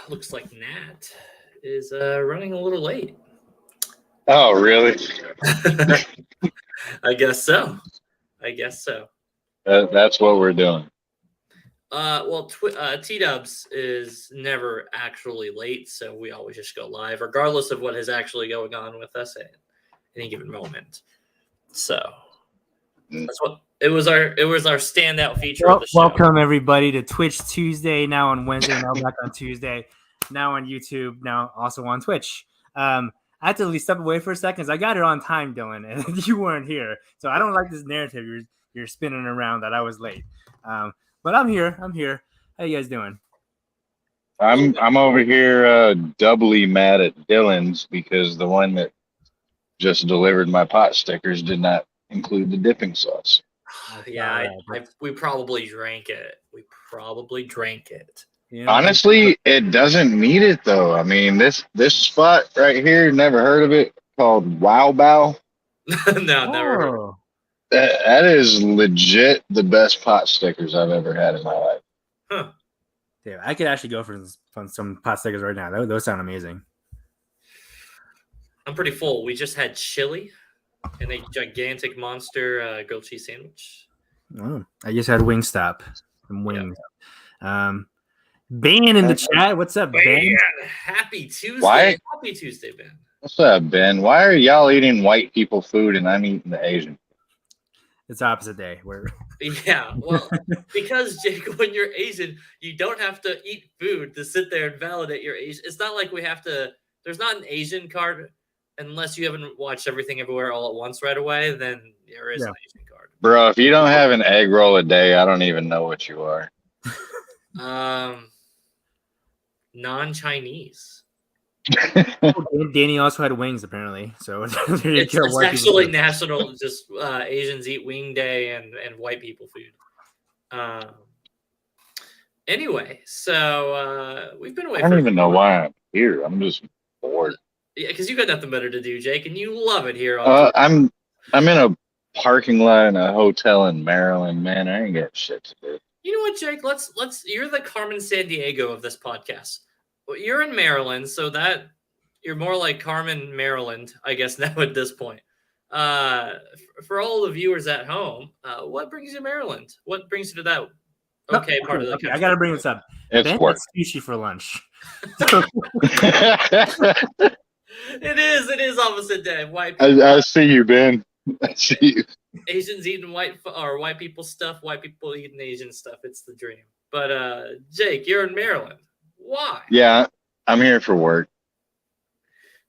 Looks like Nat is running a little late. Oh, really? I guess so. I guess so. That's what we're doing. Well, T-Dubs is never actually late, so we always just go live, regardless of what is actually going on with us at any given moment. So that's what it was. Our standout feature of the show. Welcome everybody to Twitch Tuesday. Now on Wednesday, now back on Tuesday, now on YouTube, now also on Twitch. I had to at least step away for a second because I got it on time, Dylan, and you weren't here. So I don't like this narrative you're spinning around that I was late. But I'm here. How you guys doing? I'm over here doubly mad at Dylan's because the one that just delivered my pot stickers did not include the dipping sauce. Yeah, we probably drank it. Yeah. Honestly, it doesn't need it though. I mean, this spot right here, never heard of it, called Wow Bow. No, never heard of it. That is legit the best pot stickers I've ever had in my life. Huh. Yeah, I could actually go for some pot stickers right now. Those sound amazing. I'm pretty full. We just had chili and a gigantic monster grilled cheese sandwich. Oh, I just had Wingstop. Some wings. Yeah. Ben in the chat. What's up, Ben? Happy Tuesday. Why? Happy Tuesday, Ben. What's up, Ben? Why are y'all eating white people food and I'm eating the Asian? It's opposite day. Yeah, well, because Jake, when you're Asian, you don't have to eat food to sit there and validate your Asian. It's not like we have to. There's not an Asian card unless you haven't watched Everything Everywhere All at Once right away. Then there is an Asian card. Bro, if you don't have an egg roll a day, I don't even know what you are. Non-Chinese. Danny also had wings, apparently. So it's actually national. Just Asians eat wing day and white people food. Anyway, so we've been away. I don't even know why I'm here. I'm just bored. Yeah, because you got nothing better to do, Jake, and you love it here. I'm in a parking lot in a hotel in Maryland. Man, I ain't got shit to do. You know what, Jake? Let's. You're the Carmen Sandiego of this podcast. Well, you're in Maryland, so that you're more like Carmen Maryland, I guess, now at this point. For all the viewers at home, what brings you to Maryland? What brings you to that part of the country? I got to bring this up. It's Ben work. had sushi for lunch. It is opposite day. White people. I see you, Ben. I see you. Asians eating white people stuff, white people eating Asian stuff. It's the dream. But Jake, you're in Maryland. Why? Yeah, I'm here for work.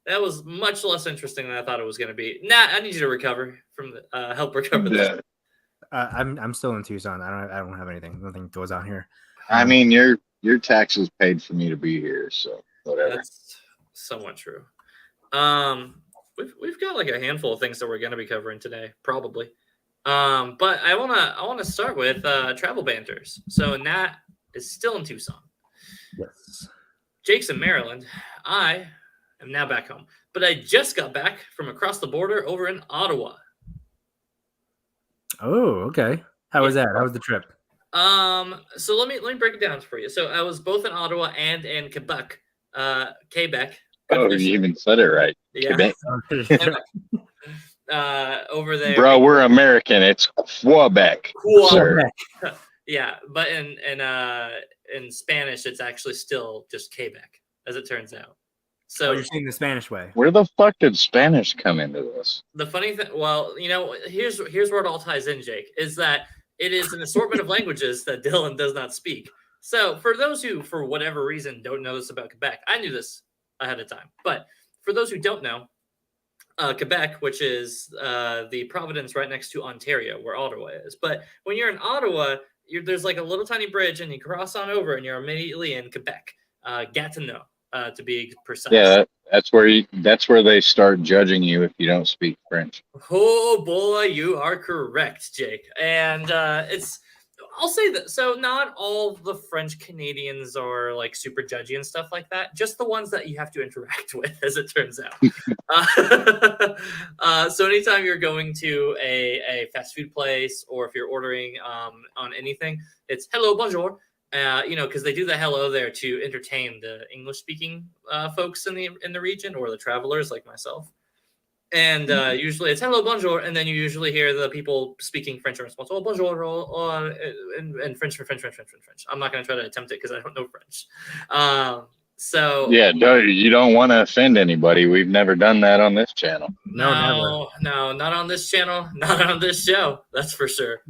That was much less interesting than I thought it was going to be. Nat, I need you to recover from help recover this. I'm still in Tucson. I don't have anything. Nothing goes on here. I mean, your taxes paid for me to be here, so whatever. That's somewhat true. We've got like a handful of things that we're going to be covering today, probably. But I wanna start with travel banters. So Nat is still in Tucson. Yes. Jake's in Maryland. I am now back home, but I just got back from across the border over in Ottawa. Oh, okay. How was that? How was the trip? So let me break it down for you. So I was both in Ottawa and in Quebec. Quebec. Oh, you even said it right. Yeah. Quebec. Over there. Bro, we're American. It's Quebec. Quebec. Yeah, but in Spanish, it's actually still just Quebec, as it turns out. So you're saying the Spanish way. Where the fuck did Spanish come into this? The funny thing, well, here's where it all ties in, Jake, is that it is an assortment of languages that Dylan does not speak. So for those who, for whatever reason, don't know this about Quebec, I knew this ahead of time. But for those who don't know, Quebec, which is the province right next to Ontario, where Ottawa is. But when you're in Ottawa, there's like a little tiny bridge, and you cross on over, and you're immediately in Quebec, Gatineau, to be precise. Yeah, that's where they start judging you if you don't speak French. Oh boy, you are correct, Jake. And I'll say that. So not all the French Canadians are like super judgy and stuff like that. Just the ones that you have to interact with, as it turns out. So anytime you're going to a fast food place, or if you're ordering on anything, it's hello, bonjour. Because they do the hello there to entertain the English-speaking folks in the region or the travelers like myself. And usually it's hello, bonjour, and then you usually hear the people speaking French in response. Oh, bonjour, and French. I'm not going to try to attempt it because I don't know French. So Yeah, you don't want to offend anybody. We've never done that on this channel. No, never. No, not on this channel, not on this show. That's for sure.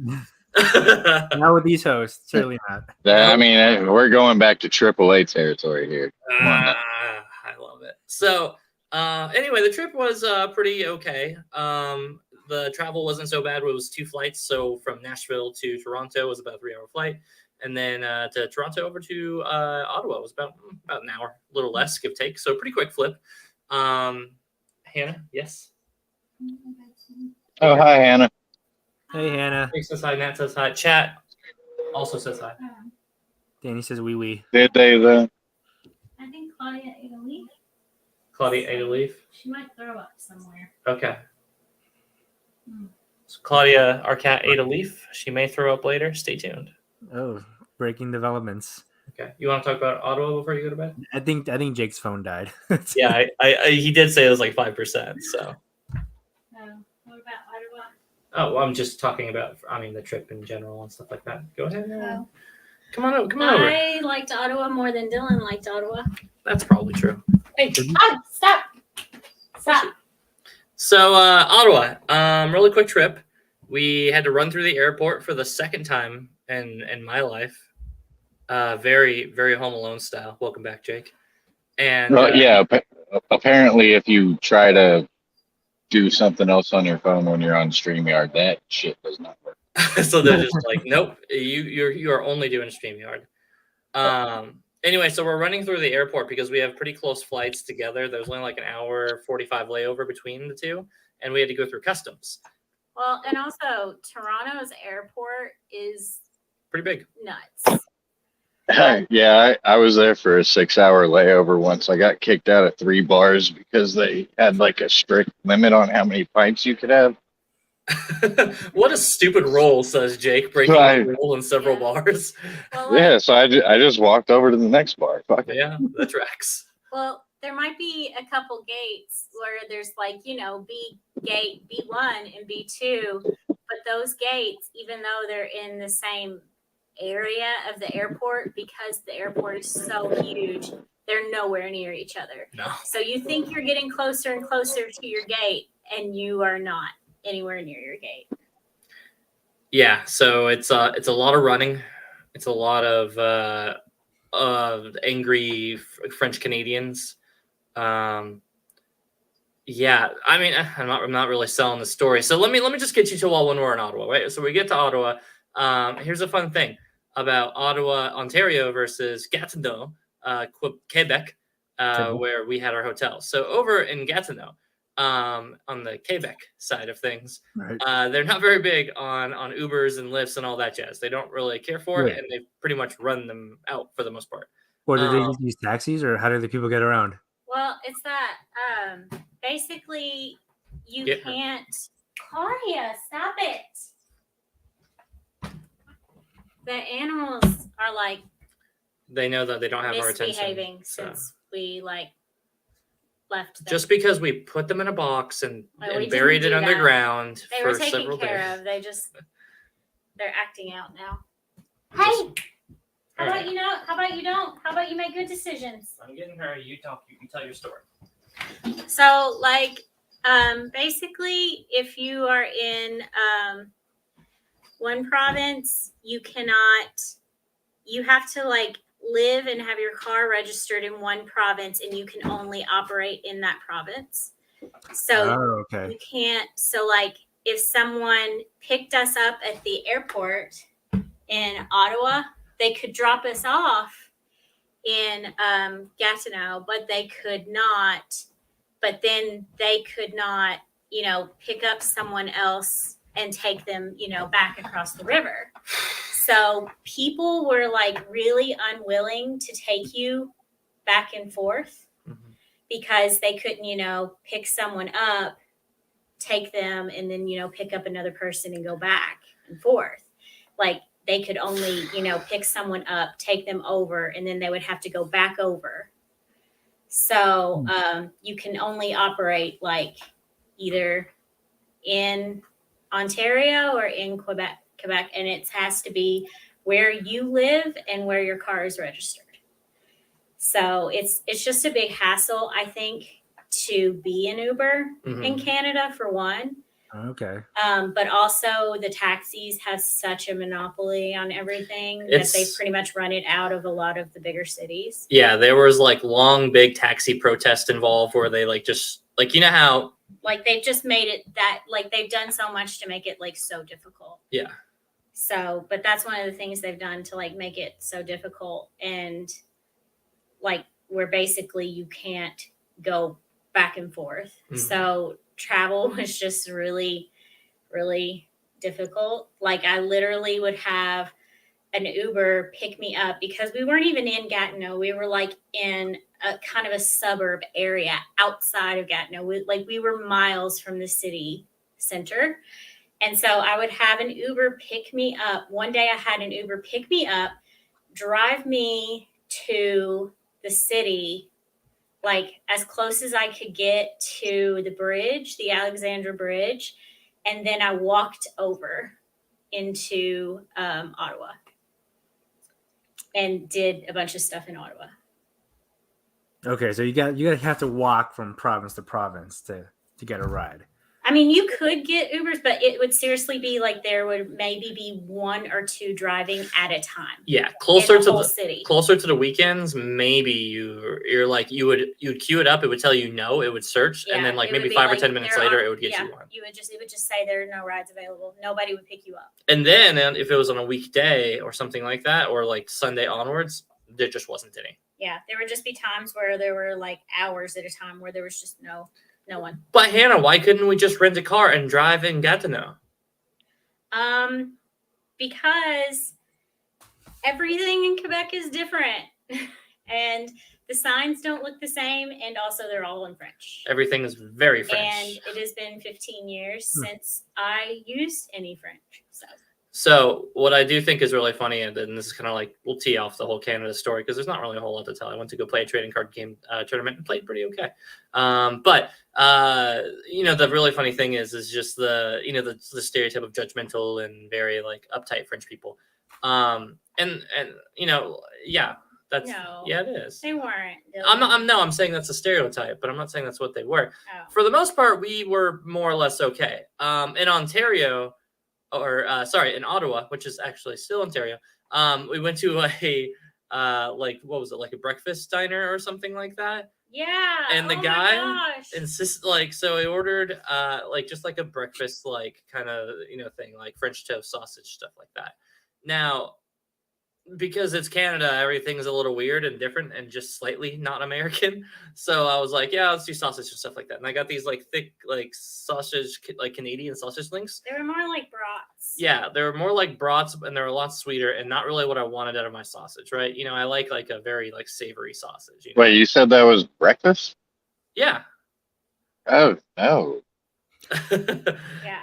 Not with these hosts, certainly not. I mean, we're going back to AAA territory here. Come on now. I love it. So anyway, the trip was pretty okay. The travel wasn't so bad. It was 2 flights. So from Nashville to Toronto was about a 3-hour flight. And then to Toronto over to Ottawa was about an hour, a little less, give take. So pretty quick flip. Hannah, yes? Oh, hi, Hannah. Hey, Hannah. Nick says hi, Nat says hi. Chat also says hi. Danny says wee wee. Did they, though? I think Claudia ate a leaf. Claudia ate a leaf. She might throw up somewhere. Okay. So Claudia, our cat, ate a leaf. She may throw up later. Stay tuned. Oh, breaking developments. Okay. You want to talk about Ottawa before you go to bed? I think Jake's phone died. Yeah, I he did say it was like 5%. So. What about Ottawa? Oh, well, I'm just talking about, the trip in general and stuff like that. Go ahead. Oh. Come on over. I liked Ottawa more than Dylan liked Ottawa. That's probably true. Hey, stop. Stop. So, Ottawa, really quick trip. We had to run through the airport for the second time in my life. Very, very Home Alone style. Welcome back, Jake. And yeah, apparently if you try to do something else on your phone when you're on StreamYard, that shit does not work. so they're just like, nope, you are only doing StreamYard. Anyway, so we're running through the airport because we have pretty close flights together. There's only like an hour 45 layover between the two, and we had to go through customs. Well, and also Toronto's airport is Pretty big. nuts. Yeah, I was there for a 6-hour layover once. I got kicked out of 3 bars because they had like a strict limit on how many pints you could have. What a stupid rule, says Jake, breaking the rule in several bars. Well, Yeah, so I just walked over to the next bar. Fuck it. Yeah, that tracks. Well, there might be a couple gates where there's like, B gate, B1 and B2, but those gates, even though they're in the same area of the airport, because the airport is so huge, they're nowhere near each other. No. So you think you're getting closer and closer to your gate, and you are not anywhere near your gate. Yeah, so it's a lot of running. It's a lot of angry French Canadians. Yeah, I'm not really selling the story. So let me just get you to when we're in Ottawa, right? So we get to Ottawa. Here's a fun thing about Ottawa, Ontario versus Gatineau, Quebec, where we had our hotel. So over in Gatineau, on the Quebec side of things, right. They're not very big on Ubers and Lyfts and all that jazz. They don't really care for it, and they pretty much run them out for the most part. Or do they use taxis, or how do the people get around? Well, it's that basically you can't. Claudia, stop it. The animals are like, they know that they don't have our attention. Misbehaving since we left them. Just because we put them in a box and buried it underground they for were taken several care days. of. They're acting out now. Hey, how about you don't? How about you make good decisions? I'm getting her. You talk. You tell your story. So, basically, if you are in one province, you have to live and have your car registered in one province, and you can only operate in that province. So you can't. So if someone picked us up at the airport in Ottawa, they could drop us off in Gatineau, but they could not. But then they could not, pick up someone else and take them, back across the river. So people were really unwilling to take you back and forth because they couldn't, pick someone up, take them, and then, pick up another person and go back and forth. they could only, pick someone up, take them over, and then they would have to go back over. So you can only operate like either in Ontario or in Quebec, and it has to be where you live and where your car is registered. So it's just a big hassle, I think, to be an Uber in Canada, for one. Okay. But also the taxis have such a monopoly on everything that they've pretty much run it out of a lot of the bigger cities. Yeah, there was like long, big taxi protest involved where they like just like, you know how like they've just made it that like they've done so much to make it like so difficult. Yeah. So, but that's one of the things they've done to like make it so difficult, and like where basically you can't go back and forth. So travel was just really, really difficult. Like I literally would have an Uber pick me up because we weren't even in Gatineau. We were like in a kind of a suburb area outside of Gatineau. We were miles from the city center. And so I would have an Uber pick me up. One day I had an Uber pick me up, drive me to the city, like as close as I could get to the bridge, the Alexandra Bridge. And then I walked over into Ottawa and did a bunch of stuff in Ottawa. Okay, so you have to walk from province to province to get a ride. I mean, you could get Ubers, but it would seriously be like there would maybe be one or two driving at a time. Yeah, closer to the city. Closer to the weekends, maybe you're like you'd queue it up. It would tell you no. It would search, and then like maybe 5 or 10 minutes later, it would get you one. It would just say there are no rides available. Nobody would pick you up. And then if it was on a weekday or something like that, or like Sunday onwards, there just wasn't any. Yeah, there would just be times where there were like hours at a time where there was just no one. But Hannah, why couldn't we just rent a car and drive in Gatineau? Because everything in Quebec is different, and the signs don't look the same, and also they're all in French. Everything is very French. And it has been 15 years since I used any French. So what I do think is really funny, and then this is kind of like, we'll tee off the whole Canada story because there's not really a whole lot to tell. I went to go play a trading card game tournament and played pretty okay. But the really funny thing is just the stereotype of judgmental and very like uptight French people. It is. They weren't. I'm saying that's a stereotype, but I'm not saying that's what they were. Oh. For the most part, we were more or less okay. In Ontario, in Ottawa, which is actually still Ontario, we went to a what was it, like a breakfast diner or something like that. Yeah. And the guy insisted, so he ordered just like a breakfast kind of thing, like French toast, sausage, stuff like that. Now, because it's Canada, everything's a little weird and different and just slightly not American. So I was like, yeah, let's do sausage and stuff like that. And I got these thick sausage, Canadian sausage links. They were more like brats. Yeah, they were more like brats, and they're a lot sweeter and not really what I wanted out of my sausage, right? I like a very savory sausage. Wait, you said that was breakfast? Yeah. Oh no. Yeah.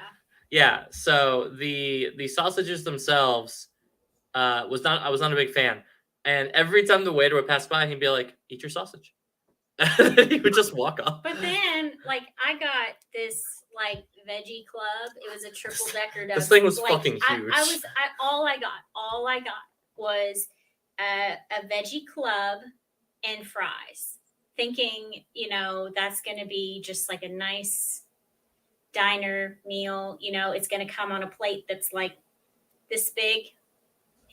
Yeah. So the sausages themselves. I was not a big fan. And every time the waiter would pass by, he'd be like, eat your sausage. He would just walk off. But then, I got this, veggie club. It was a triple decker. This thing was fucking huge. All I got was a veggie club and fries. Thinking, that's going to be just a nice diner meal. It's going to come on a plate that's this big.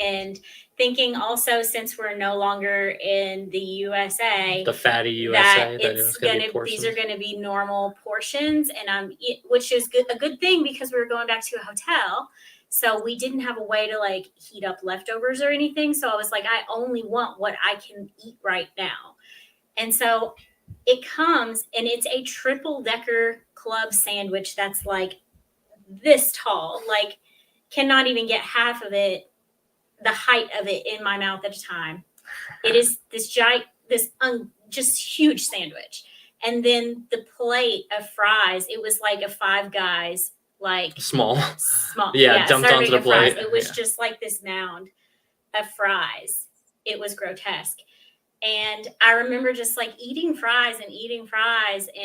And thinking also, since we're no longer in the USA, the fatty USA, these are going to be normal portions, and which is a good thing because we were going back to a hotel, so we didn't have a way to heat up leftovers or anything. So I was like, I only want what I can eat right now, and so it comes and it's a triple decker club sandwich that's this tall, cannot even get half of it. The height of it in my mouth at a time. It is this just huge sandwich. And then the plate of fries, it was like a Five Guys, like Small. Yeah, dumped serving onto the of fries. plate. It was just like this mound of fries. It was grotesque. And I remember just like eating fries, and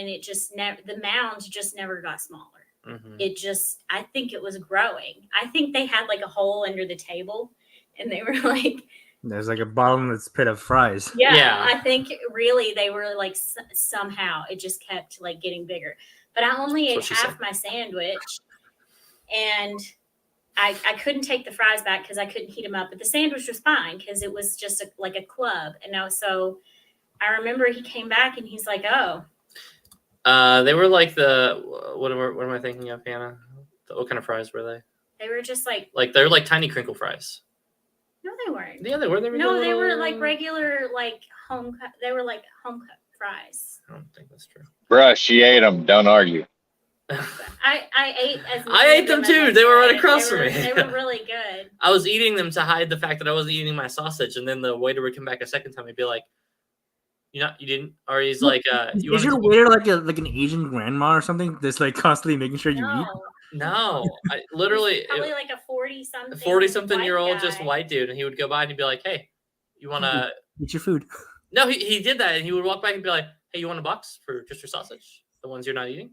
it just the mound just never got smaller. Mm-hmm. I think it was growing. I think they had like a hole under the table, and they were like, there's like a bottomless pit of fries. Yeah. I think really they were like somehow it just kept like getting bigger. But I only ate half my sandwich, and I couldn't take the fries back because I couldn't heat them up. But the sandwich was fine because it was just like a club. And so I remember he came back and he's like, "Oh." They were like what am I thinking of, Hannah? What kind of fries were they? They were just like they're like tiny crinkle fries. No, they weren't. Yeah, they were. They were like regular, like home cut. They were like home cut fries. I don't think that's true. Bruh, she ate them. Don't argue. I ate as I ate them too. They were right across from me. They were really good. I was eating them to hide the fact that I wasn't eating my sausage, and then the waiter would come back a second time and be like, you didn't?" Or he's like, Is your waiter like an Asian grandma or something? That's like constantly making sure you eat? No, I literally probably like a 40-something year old guy. just white dude, and he would go by and he'd be like, "Hey, you want to eat your food?" No, he did that, and he would walk back and be like, "Hey, you want a box for just your sausage, the ones you're not eating?"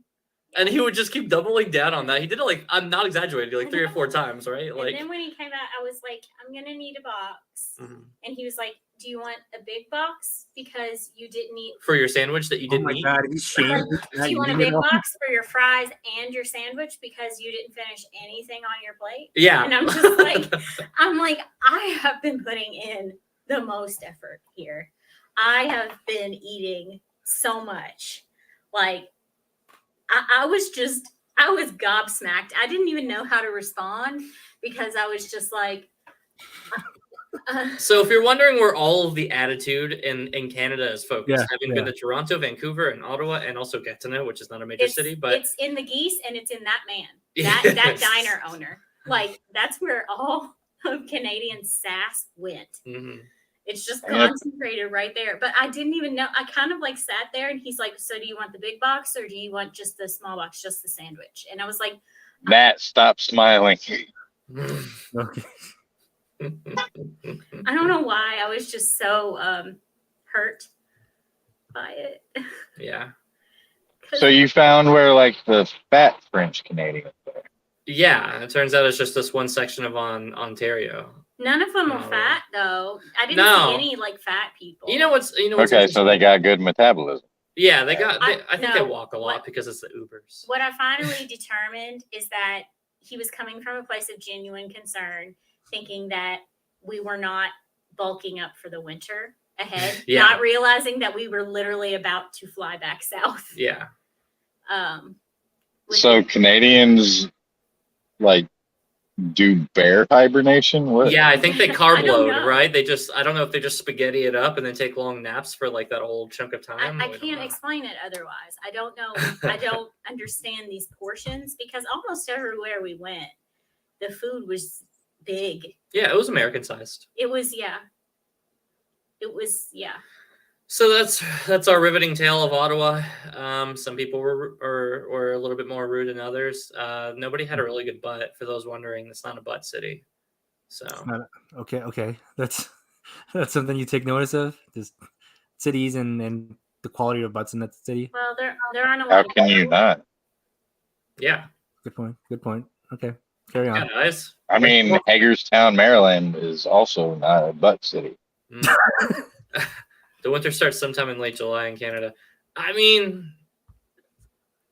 And he would just keep doubling down on that. He did it like, I'm not exaggerating, like 3 or 4 times, right? Like, and then when he came out, I was like, "I'm gonna need a box," mm-hmm. And he was like, "Do you want a big box because you didn't eat for your sandwich that you didn't eat?" Oh my God, he's shamed. Do you want a big box for your fries and your sandwich because you didn't finish anything on your plate? Yeah. And I'm just like, I have been putting in the most effort here. I have been eating so much. Like, I was gobsmacked. I didn't even know how to respond because I was just like. So if you're wondering where all of the attitude in Canada is focused, having been to Toronto, Vancouver, and Ottawa, and also Gatineau, which is not a major city, but it's in the geese and it's in that man, that diner owner. Like, that's where all of Canadian sass went. Mm-hmm. It's just concentrated right there. But I didn't even know. I kind of like sat there and he's like, "So do you want the big box or do you want just the small box, just the sandwich?" And I was like, Matt, stop smiling. Okay. I don't know why. I was just so hurt by it. Yeah. So you found where like the fat French Canadians are. Yeah, it turns out it's just this one section of Ontario. None of them were fat though. I didn't see any like fat people. You know what's okay, so they got good metabolism. Yeah, they got. I think they walk a lot because it's the Ubers. What I finally determined is that he was coming from a place of genuine concern, thinking that we were not bulking up for the winter ahead, not realizing that we were literally about to fly back south. Yeah. So Canadians like do bear hibernation? What? Yeah, I think they carb load, right? I don't know if they just spaghetti it up and then take long naps for like that whole chunk of time. I can't explain it otherwise. I don't know. I don't understand these portions because almost everywhere we went, the food was big. Yeah, it was American sized. It was, yeah. So that's our riveting tale of Ottawa. Some people were a little bit more rude than others. Nobody had a really good butt. For those wondering, it's not a butt city. So okay, that's something you take notice of. Just cities and the quality of butts in that city. Well, there aren't a lot. How can you not? Yeah. Good point. Okay, carry on. Yeah, nice. I mean, Hagerstown, Maryland is also not a butt city. The winter starts sometime in late July in Canada. I mean,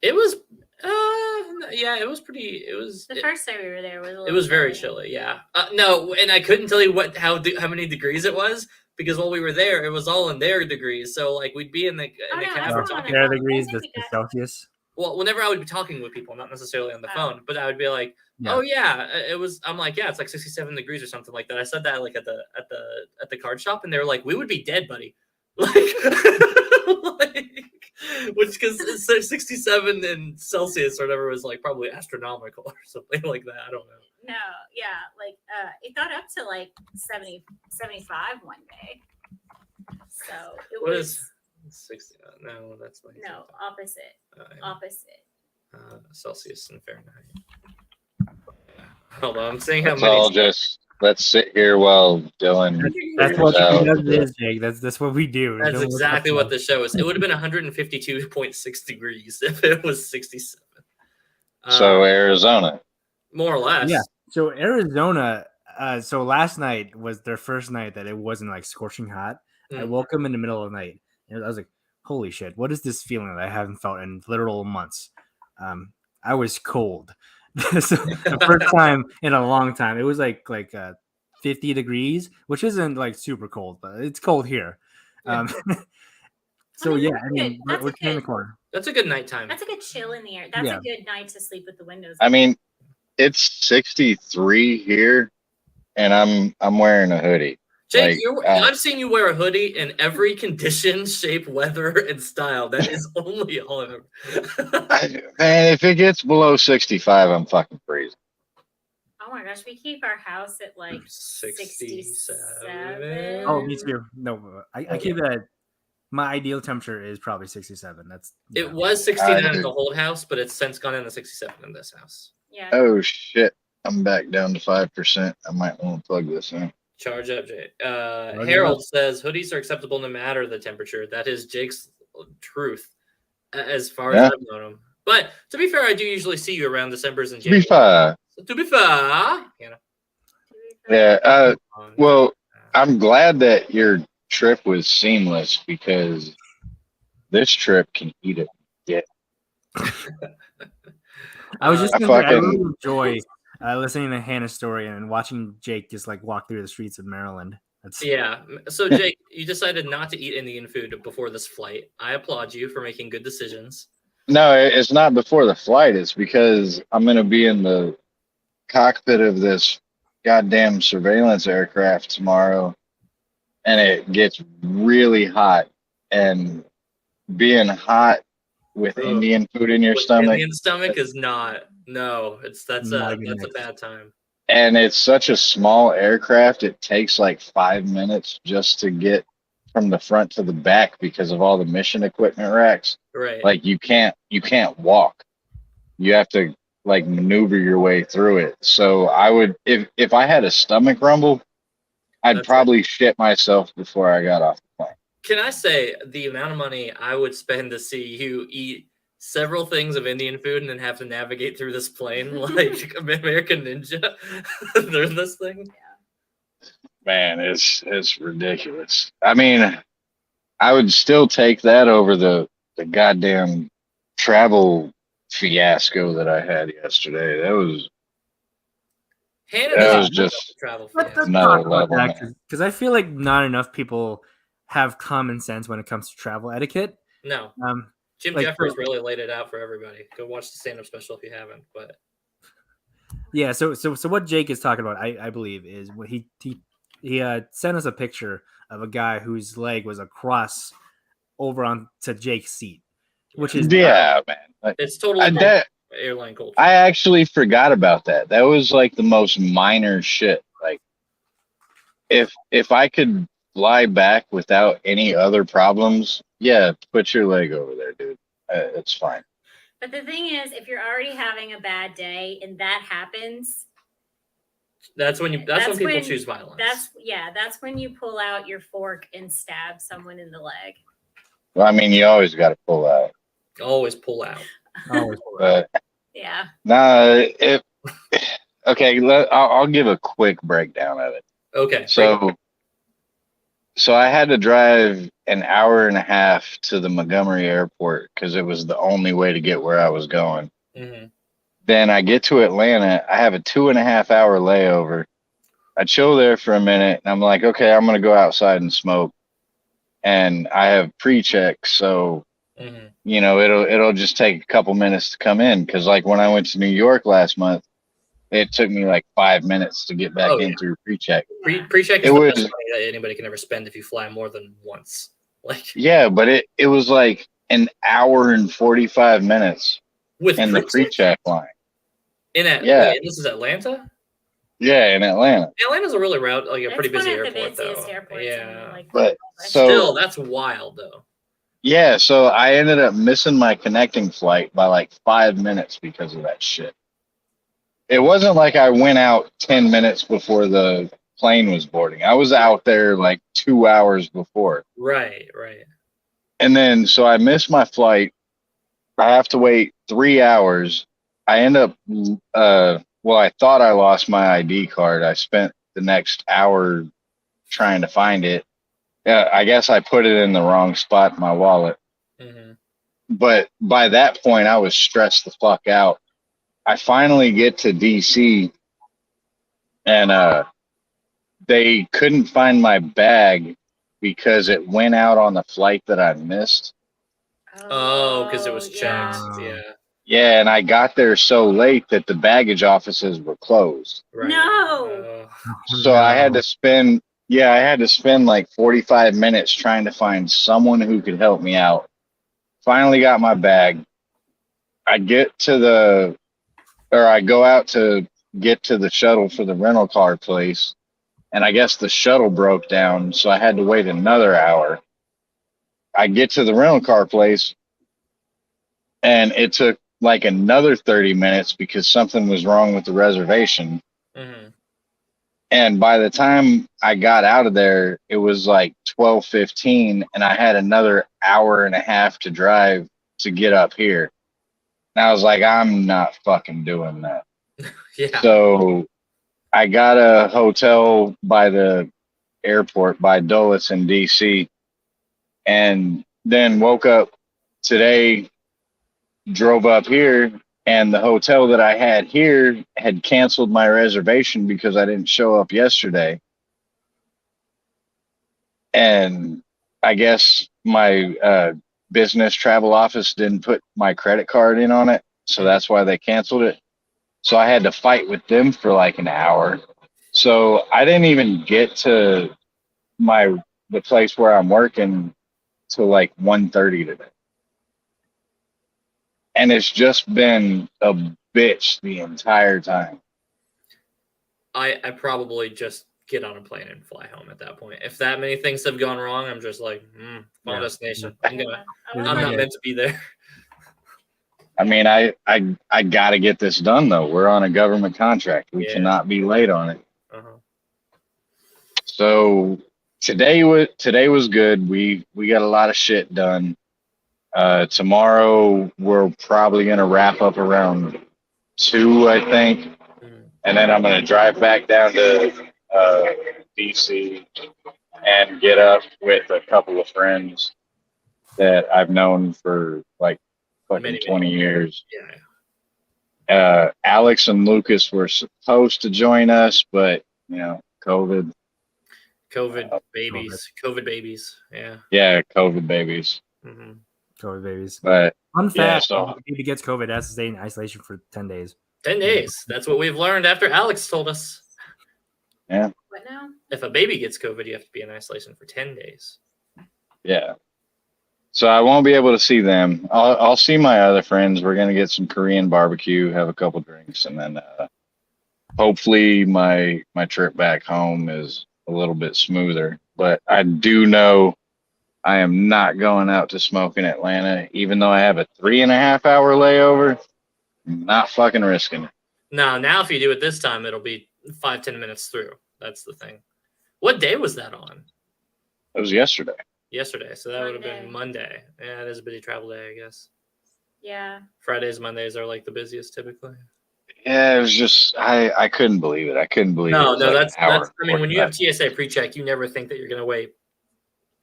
it was, it was pretty. It was the first day we were there was. It was very chilly. Yeah. No, and I couldn't tell you how many degrees it was because while we were there, it was all in their degrees. So like we'd be in the cab talking. Their degrees, the Celsius. Well, whenever I would be talking with people, not necessarily on the phone, but I would be like, "Oh yeah, it was." I'm like, "Yeah, it's like 67 degrees or something like that." I said that like at the card shop, and they were like, "We would be dead, buddy." Like, which because 67 in Celsius or whatever was like probably astronomical or something like that. I don't know. No, yeah, like it got up to like 70, 75 one day. So it was 60? No, that's like opposite. Opposite. Celsius and Fahrenheit. Hold on, I'm seeing how Let's many. all just let's sit here while Dylan That's figures what out. she does is, Jake. That's what we do. That's Don't look exactly up what stuff. the show is. It would have been 152.6 degrees if it was 67. So Arizona. More or less. Yeah. So Arizona. So last night was their first night that it wasn't like scorching hot. I woke up in the middle of the night and I was like, "Holy shit! What is this feeling that I haven't felt in literal months?" I was cold. So the first time in a long time. It was like 50 degrees, which isn't like super cold, but it's cold here. Yeah. So yeah, that's I mean, good. we're in the corner. That's a good nighttime. That's a good chill in the air. That's Yeah. a good night to sleep with the windows I open. mean, it's 63 here, and I'm wearing a hoodie. Jake, Like, I've seen you wear a hoodie in every condition, shape, weather, and style. That is only all I've ever. Man, if it gets below 65, I'm fucking freezing. Oh my gosh, we keep our house at like 67. Oh, me too. No, I keep that. My ideal temperature is probably 67. That's It was 69 at the old house, but it's since gone into 67 in this house. Yeah. Oh shit! I'm back down to 5%. I might want to plug this in. Charge up, Jake. Harold says hoodies are acceptable no matter the temperature. That is Jake's truth, as far as I've known him. But to be fair, I do usually see you around December's and January. To be fair, you know. Yeah. Well, I'm glad that your trip was seamless because this trip can eat it. Yeah. I was just I really enjoy listening to Hannah's story and watching Jake just like walk through the streets of Maryland. Yeah. So Jake, you decided not to eat Indian food before this flight. I applaud you for making good decisions. No, it's not before the flight. It's because I'm going to be in the cockpit of this goddamn surveillance aircraft tomorrow, and it gets really hot. And being hot with Indian food in your stomach. Indian stomach is not. No, that's a bad time. And it's such a small aircraft. It takes like 5 minutes just to get from the front to the back because of all the mission equipment racks. Right. Like you can't walk. You have to like maneuver your way through it. So I would, if I had a stomach rumble, I'd probably shit myself before I got off the plane. Can I say the amount of money I would spend to see you eat several things of Indian food and then have to navigate through this plane like American Ninja through this thing? Man, it's ridiculous. I mean, I would still take that over the goddamn travel fiasco that I had yesterday. That was just travel another level. Because I feel like not enough people have common sense when it comes to travel etiquette. No. Jim Jeffers really laid it out for everybody. Go watch the stand-up special if you haven't. But yeah, so what Jake is talking about, I believe, is what he sent us a picture of a guy whose leg was across over onto Jake's seat, which is man. It's totally airline culture. I actually forgot about that. That was like the most minor shit. Like if I could fly back without any other problems, yeah, put your leg over there, dude. It's fine. But the thing is, if you're already having a bad day and that happens, that's when people choose violence. That's when you pull out your fork and stab someone in the leg. Well, I mean, you always got to pull out. Always pull out. Yeah. Nah, okay. I'll give a quick breakdown of it. Okay. So I had to drive an hour and a half to the Montgomery airport because it was the only way to get where I was going. Mm-hmm. Then I get to Atlanta. I have a 2.5 hour layover. I chill there for a minute, and I'm like, okay, I'm gonna go outside and smoke. And I have pre-check, so it'll just take a couple minutes to come in. Because like when I went to New York last month, it took me like 5 minutes to get back in through pre-check. Pre-check is the best money that anybody can ever spend if you fly more than once. Yeah, but it was like an hour and 45 minutes in the pre-check line. This is Atlanta? Yeah, in Atlanta. Atlanta's a really pretty busy airport, though. Yeah, but still, that's wild, though. Yeah, so I ended up missing my connecting flight by like 5 minutes because of that shit. It wasn't like I went out 10 minutes before the plane was boarding. I was out there like 2 hours before. Right. And then, so I missed my flight. I have to wait 3 hours. I end up, well, I thought I lost my ID card. I spent the next hour trying to find it. I guess I put it in the wrong spot in my wallet. Mm-hmm. But by that point, I was stressed the fuck out. I finally get to DC, and they couldn't find my bag because it went out on the flight that I missed. Oh, because it was checked. yeah. Yeah, and I got there so late that the baggage offices were closed. Right. No. So I had to spend like 45 minutes trying to find someone who could help me out. Finally got my bag. I go out to get to the shuttle for the rental car place, and I guess the shuttle broke down, so I had to wait another hour. I get to the rental car place, and it took like another 30 minutes because something was wrong with the reservation. Mm-hmm. And by the time I got out of there, it was like 12:15, and I had another hour and a half to drive to get up here. And I was like, I'm not fucking doing that. Yeah. So I got a hotel by the airport by Dulles in DC, and then woke up today, drove up here, and the hotel that I had here had canceled my reservation because I didn't show up yesterday. And I guess my business travel office didn't put my credit card in on it, so that's why they canceled it. So I had to fight with them for like an hour. So I didn't even get to the place where I'm working till like 1:30 today. And it's just been a bitch the entire time. I probably just get on a plane and fly home at that point. If that many things have gone wrong, I'm just like, final destination. I'm not meant to be there. I mean, I got to get this done though. We're on a government contract. We cannot be late on it. Uh-huh. So today was good. We got a lot of shit done. Tomorrow we're probably gonna wrap up around 2, I think, and then I'm gonna drive back down to DC and get up with a couple of friends that I've known for like fucking 20 years. Yeah. Alex and Lucas were supposed to join us, but COVID babies. Yeah. Yeah, COVID babies. Mm-hmm. COVID babies. But fun fact: so if baby gets COVID, has to stay in isolation for 10 days. 10 days. That's what we've learned after Alex told us. Yeah. What now? If a baby gets COVID, you have to be in isolation for 10 days. Yeah. So I won't be able to see them. I'll see my other friends. We're gonna get some Korean barbecue, have a couple drinks, and then hopefully my trip back home is a little bit smoother. But I do know I am not going out to smoke in Atlanta, even though I have a 3.5 hour layover. I'm not fucking risking it. No, now if you do it this time, it'll be 5-10 minutes through. That's the thing. What day was that on? It was yesterday. Yesterday, so that would have been Monday. Yeah, it is a busy travel day, I guess. Yeah. Fridays, Mondays are like the busiest typically. Yeah, it was just I couldn't believe it. I couldn't believe it. No, Like that's I mean, when you have TSA pre-check, you never think that you're gonna wait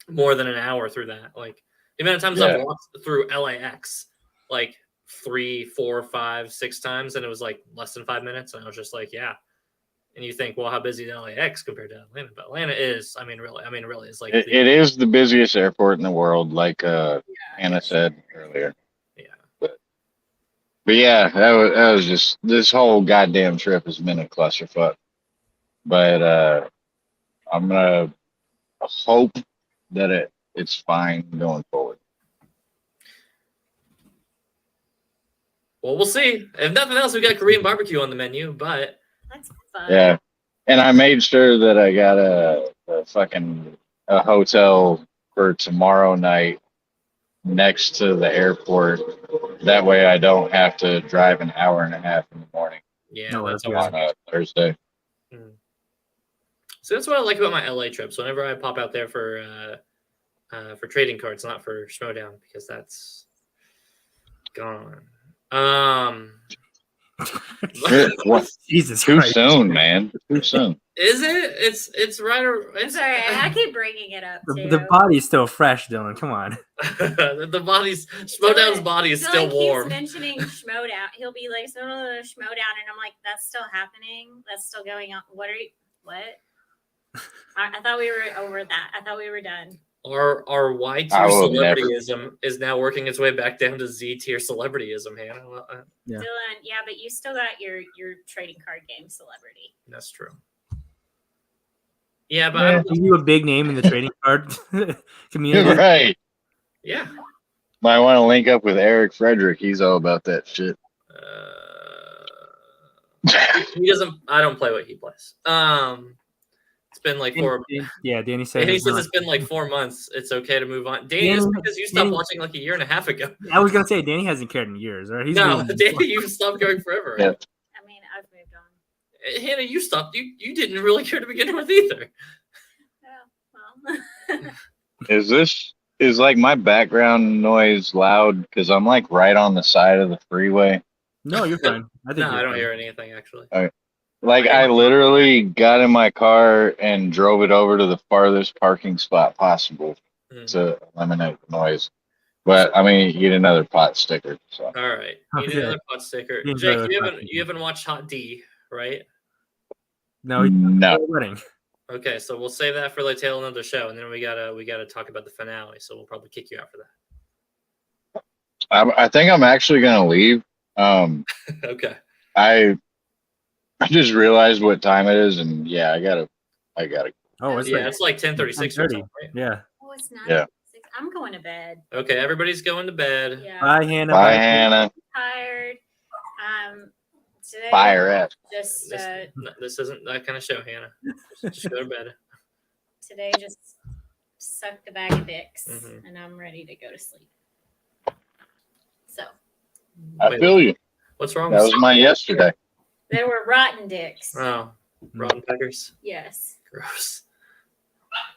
more than an hour through that. Like the amount of times I've walked through LAX, like 3, 4, 5, 6 times, and it was like less than 5 minutes, and I was just like, yeah. And you think, well, how busy is LAX compared to Atlanta? But Atlanta is, really, it's like it is the busiest airport in the world, like Anna said earlier. Yeah. But yeah, that was just, this whole goddamn trip has been a clusterfuck. But I'm gonna hope that it's fine going forward. Well, we'll see. If nothing else, we got Korean barbecue on the menu, but that's fun. Yeah. And I made sure that I got a hotel for tomorrow night next to the airport. That way I don't have to drive an hour and a half in the morning Yeah, No, that's that's awesome. on a Thursday. So that's what I like about my LA trips. Whenever I pop out there for trading cards, not for Schmodown, because that's gone. What? Jesus Too Christ. soon, man. Too soon. Is it? It's right. It's all right. I keep bringing it up too. The body's still fresh, Dylan. Come on. The body's Schmodown's body is still Dylan warm. keeps mentioning Schmodown. He'll be like, "So Schmodown," and I'm like, "That's still happening. That's still going on. What are you? What? I thought we were over that. I thought we were done." Our Y tier I will celebrityism is now working its way back down to Z tier celebrityism, Hannah. Yeah. Dylan, yeah, but you still got your trading card game celebrity. That's true. Yeah, but Yeah. I don't, Are you a big name in the trading card community? Right. yeah. Might want to link up with Eric Frederick. He's all about that shit. He doesn't. I don't play what he plays. It's been like 4. Yeah, Danny said. Danny says it's been like 4 months. It's okay to move on. Danny, it's because you stopped watching like a year and a half ago. I was gonna say Danny hasn't cared in years, right? No, Danny, you stopped going forever. Yeah. I mean, I've moved on. Hannah, you stopped. You didn't really care to begin with either. Oh, well. Is like my background noise loud because I'm like right on the side of the freeway? No, you're fine. I think No, you're I don't fine. hear anything actually. Like I literally got in my car and drove it over to the farthest parking spot possible to eliminate the noise. But I mean, you get another pot sticker. So All right, you need Okay. another pot sticker. You Jake, enjoy the you haven't watched Hot D, right? No, no. wedding. Okay, so we'll save that for the tail end of the show, and then we gotta talk about the finale. So we'll probably kick you out for that. I think I'm actually gonna leave. Okay. I just realized what time it is, and yeah, I gotta. Oh, it's Yeah, it's like 10:36 or something, right? Yeah. Oh, it's not. Yeah. I'm going to bed. Okay, everybody's going to bed. Yeah. Bye, Hannah. Bye, Hannah. Tired. Today Fire it. just This isn't that kind of show, Hannah. Just go to bed. today just sucked a bag of dicks, Mhm. and I'm ready to go to sleep. So I Wait, feel you. what's wrong That with was my yesterday. they were rotten dicks. Oh, rotten peckers. Yes. Gross.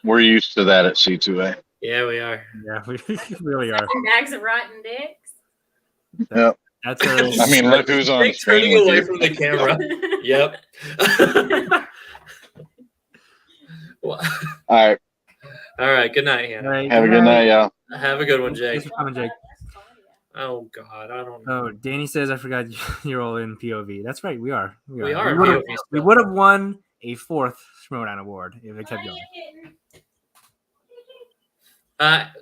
We're used to that at C2A. Yeah, we are. Yeah, we really are. Bags of rotten dicks. Yep. That's our. I mean, look who's on Jake screen turning with away you. from the camera. Yep. Well, All right. all right. Good night, Hannah. Right, Have a good night, y'all. Have a good one, Thanks Jake. for coming, Jake. Oh God, I don't know. Oh, Danny says I forgot you're all in POV. That's right, we are. We are in We would've- POV We still. would have won a 4th Schmodown award if it kept going.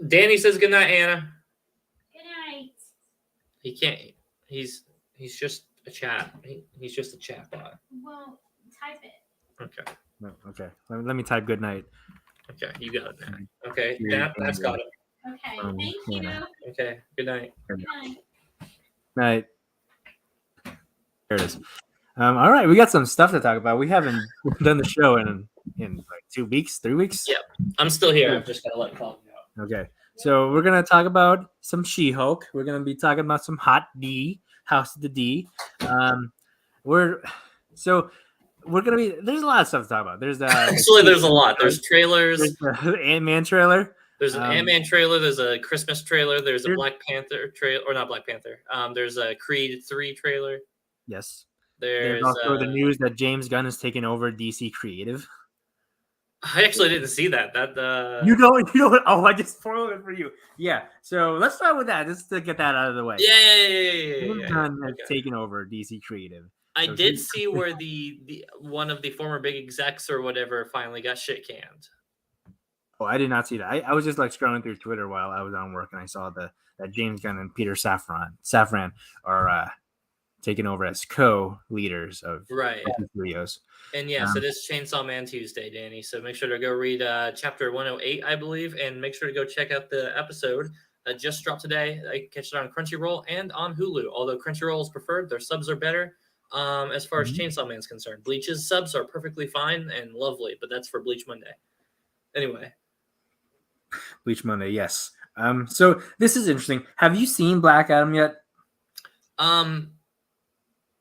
Danny says good night, Hannah. Good night. He can't. He's just a chat. He's just a chat bot. Well, type it. Okay. No, okay, let me type good night. Okay. You got it, Nat. Okay. Yeah, That's got it. Okay. Um, Thank you. yeah. Okay. Good night. Good night. Night. There it is. All right, we got some stuff to talk about. We haven't done the show in like 2 weeks, 3 weeks. Yeah. I'm still here. I'm just gonna let Colin go. Okay, so we're gonna talk about some She-Hulk. We're gonna be talking about some Hot D, House of the D. We're gonna be. There's a lot of stuff to talk about. There's Actually, there's a lot. There's trailers. There's the Ant-Man trailer. There's an Ant-Man trailer. There's a Christmas trailer. There's a There- Black Panther trailer, or not Black Panther. There's a Creed 3 trailer. Yes. There's also the news that James Gunn is taking over DC Creative. I actually didn't see that. You don't. Oh, I just spoiled it for you. Yeah. So let's start with that, just to get that out of the way. Yeah. James Gunn has taken over DC Creative. I So did he- see where the one of the former big execs or whatever finally got shit canned. Oh, I did not see that. I was just like scrolling through Twitter while I was on work, and I saw that James Gunn and Peter Safran are taking over as co-leaders of Right. studios. And yes, it is Chainsaw Man Tuesday, Danny. So make sure to go read chapter 108, I believe, and make sure to go check out the episode that just dropped today. I can catch it on Crunchyroll and on Hulu. Although Crunchyroll is preferred, their subs are better. As far as Chainsaw Man's concerned, Bleach's subs are perfectly fine and lovely, but that's for Bleach Monday. Anyway, Bleach Monday, yes. So this is interesting. Have you seen Black Adam yet?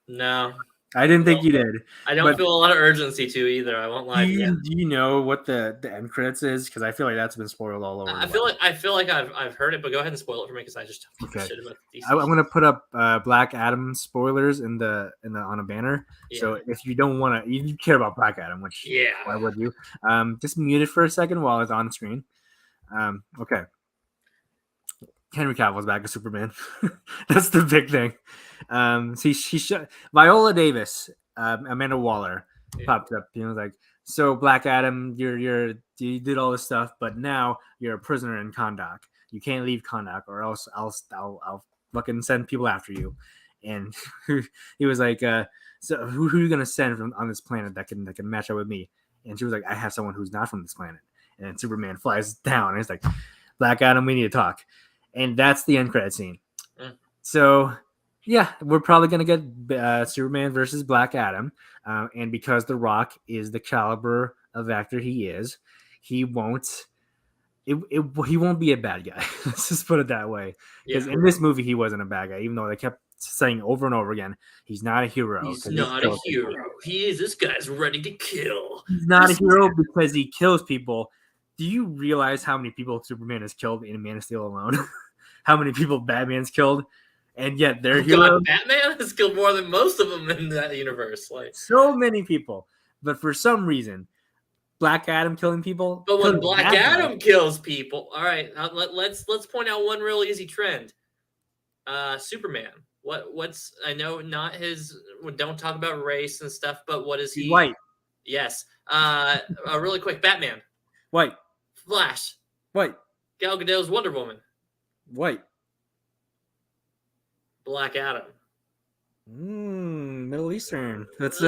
No. I didn't think you did. I don't feel a lot of urgency to either. I won't lie to you. Do you know what the end credits is? Because I feel like that's been spoiled all over. I feel like I've heard it, but go ahead and spoil it for me because I just don't give a shit about DC. I'm gonna put up Black Adam spoilers in the on a banner. Yeah. So if you don't want to, you care about Black Adam, which why would you? Just mute it for a second while it's on screen. Okay. Henry Cavill's back as Superman. That's the big thing. Viola Davis, Amanda Waller popped up. You know, like, so Black Adam, you did all this stuff, but now you're a prisoner in Kahndaq. You can't leave Kahndaq, or else I'll fucking send people after you. And he was like, so who are you gonna send from on this planet that can match up with me? And she was like, I have someone who's not from this planet. And then Superman flies down, and he's like, Black Adam, we need to talk. And that's the end credit scene. So, yeah, we're probably going to get Superman versus Black Adam. And because The Rock is the caliber of actor he is, he won't be a bad guy. Let's just put it that way. Because in this movie, he wasn't a bad guy, even though they kept saying over and over again, he's not a hero. He's not a hero. This guy's ready to kill. He's not a hero because he kills people. Do you realize how many people Superman has killed in Man of Steel alone? How many people Batman's killed? And yet they're heroes. Batman has killed more than most of them in that universe. Like, so many people. But for some reason, Black Adam killing people. But when Black Adam kills people, all right, let's point out one real easy trend. Superman. What's I know not his. Don't talk about race and stuff, but what is he? He's white. Yes. Really quick, Batman. White. Flash. White. Gal Gadot's Wonder Woman. White. Black Adam. Middle Eastern. That's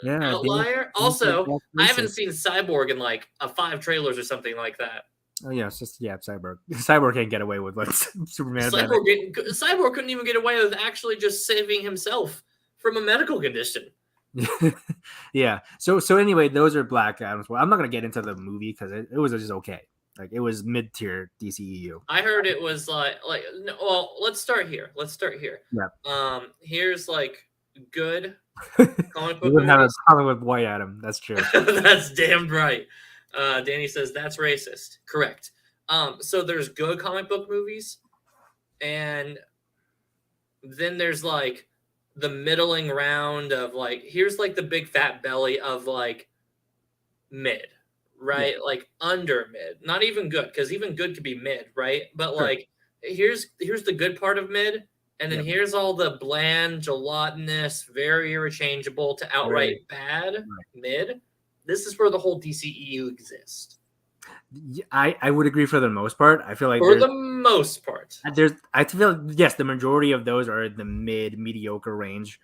yeah. Outlier. Also, I haven't seen Cyborg in like 5 trailers or something like that. Oh yeah, it's just Cyborg. Cyborg can't get away with what Superman. Cyborg couldn't even get away with actually just saving himself from a medical condition. Yeah. So anyway, those are Black Adams. Well, I'm not gonna get into the movie because it was just okay. Like, it was mid-tier DCEU. I heard it was like no, well, let's start here. Yeah. Here's like good comic book. You wouldn't have a Hollywood White Adam. That's true. That's damn right. Danny says that's racist. Correct. So there's good comic book movies, and then there's like the middling round of like, here's like the big fat belly of like mid, right? Yeah. Like under mid, not even good, because even good could be mid, right? But like here's the good part of mid, and then here's all the bland, gelatinous, very interchangeable to outright bad mid. This is where the whole DCEU exists. I would agree for the most part. I feel like for the most part, I feel yes, the majority of those are the mediocre range.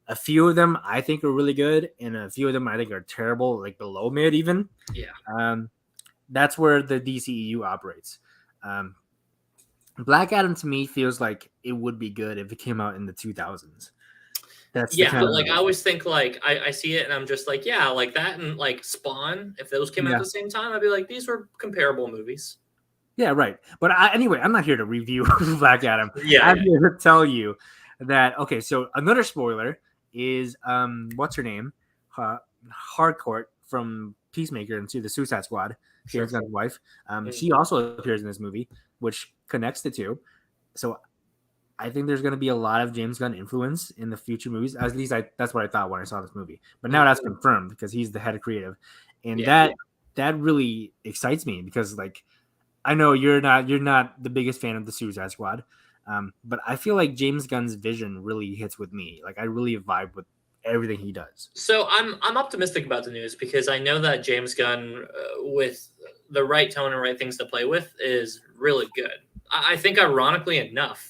A few of them I think are really good, and a few of them I think are terrible, like below mid even. Yeah. That's where the DCEU operates. Black Adam to me feels like it would be good if it came out in the 2000s. That's but like I always think like I see it and I'm just like, yeah, like that and like Spawn, if those came out at the same time, I'd be like, these were comparable movies. Yeah, right. But anyway, I'm not here to review Black Adam. I'm here to tell you that so another spoiler is what's her name? Harcourt from Peacemaker into the Suicide Squad. James Gunn's wife. She also appears in this movie, which connects the two. So I think there's going to be a lot of James Gunn influence in the future movies. At least that's what I thought when I saw this movie. But now that's confirmed because he's the head of creative, and that really excites me because like I know you're not the biggest fan of the Suicide Squad, but I feel like James Gunn's vision really hits with me. Like I really vibe with everything he does. So I'm optimistic about the news because I know that James Gunn, with the right tone and right things to play with, is really good. I think ironically enough.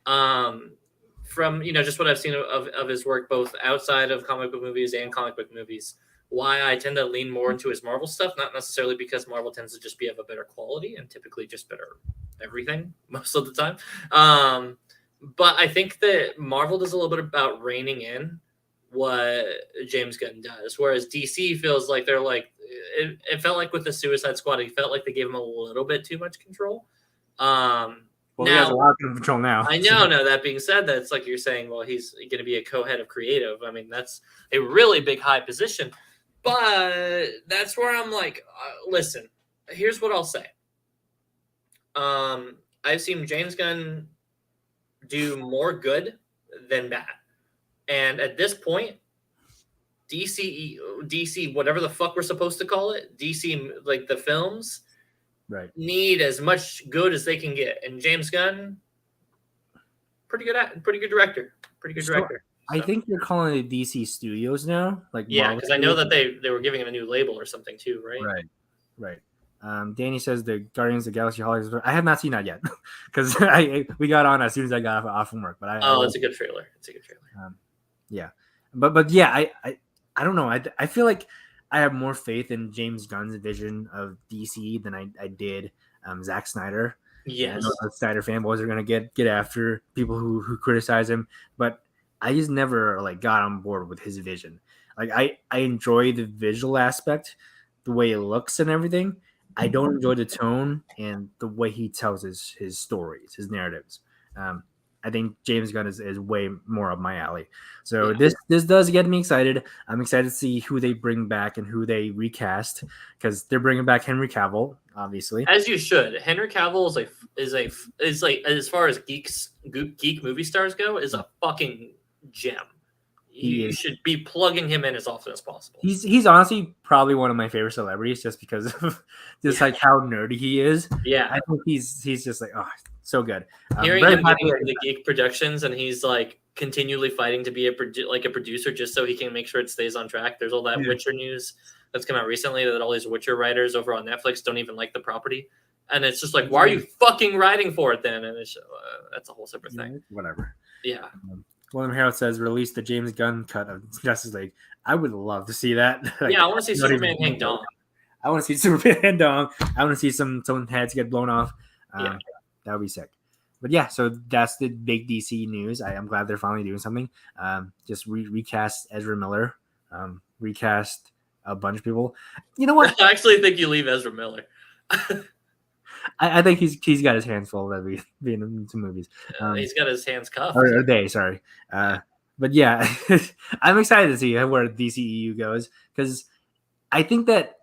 From just what I've seen of his work both outside of comic book movies and comic book movies, why I tend to lean more into his Marvel stuff, not necessarily because Marvel tends to just be of a better quality and typically just better everything most of the time. But I think that Marvel does a little bit about reining in what James Gunn does. Whereas DC feels like they're like it felt like with the Suicide Squad, it felt like they gave him a little bit too much control. Well, he has a lot of control now. I know. Now that being said, that's like you're saying. Well, he's going to be a co-head of creative. I mean, that's a really big high position. But that's where I'm like, listen. Here's what I'll say. I've seen James Gunn do more good than bad, and at this point, DC, whatever the fuck we're supposed to call it, DC, like the films, right, need as much good as they can get, and James Gunn. Pretty good director. So, I think you're calling it DC Studios now, like yeah, because I know that they were giving him a new label or something too, right? Right. Danny says the Guardians of the Galaxy Holidays. I have not seen that yet because we got on as soon as I got off from work. But it's a good trailer. Yeah, but yeah, I don't know. I feel like I have more faith in James Gunn's vision of DC than I did Zack Snyder. Yes, I know Snyder fanboys are gonna get after people who criticize him, but I just never like got on board with his vision. Like I enjoy the visual aspect, the way it looks and everything. I don't enjoy the tone and the way he tells his stories, his narratives. I think James Gunn is way more up my alley. So this does get me excited. I'm excited to see who they bring back and who they recast because they're bringing back Henry Cavill, obviously. As you should. Henry Cavill is like as far as geek movie stars go, is a fucking gem. You should be plugging him in as often as possible. He's honestly probably one of my favorite celebrities just because of just like how nerdy he is. Yeah, I think he's just like so good. Hearing him getting into the geek productions and he's like continually fighting to be a producer just so he can make sure it stays on track. There's all that Witcher news that's come out recently that all these Witcher writers over on Netflix don't even like the property, and it's just like, why are you fucking writing for it then? And it's that's a whole separate thing. Whatever. Yeah. William Harold says release the James Gunn cut of Justice League. I would love to see that. Like, yeah, I want to see Superman hang dong. I want to see Superman hang dong. I want to see some heads get blown off. That would be sick. But yeah, so that's the big DC news. I'm glad they're finally doing something. Just recast Ezra Miller, recast a bunch of people. You know what? I actually think you leave Ezra Miller. I think he's got his hands full of being in some movies. He's got his hands cuffed. Or they, sorry. But yeah, I'm excited to see where DCEU goes because I think that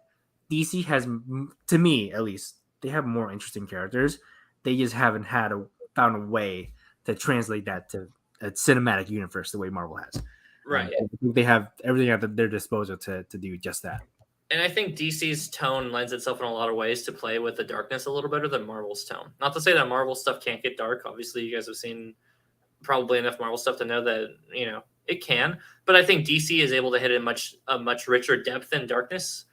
DC has, to me at least, they have more interesting characters. They just haven't found a way to translate that to a cinematic universe the way Marvel has. Right. I think they have everything at their disposal to do just that. And I think DC's tone lends itself in a lot of ways to play with the darkness a little better than Marvel's tone. Not to say that Marvel stuff can't get dark. Obviously, you guys have seen probably enough Marvel stuff to know that, it can. But I think DC is able to hit a much richer depth and darkness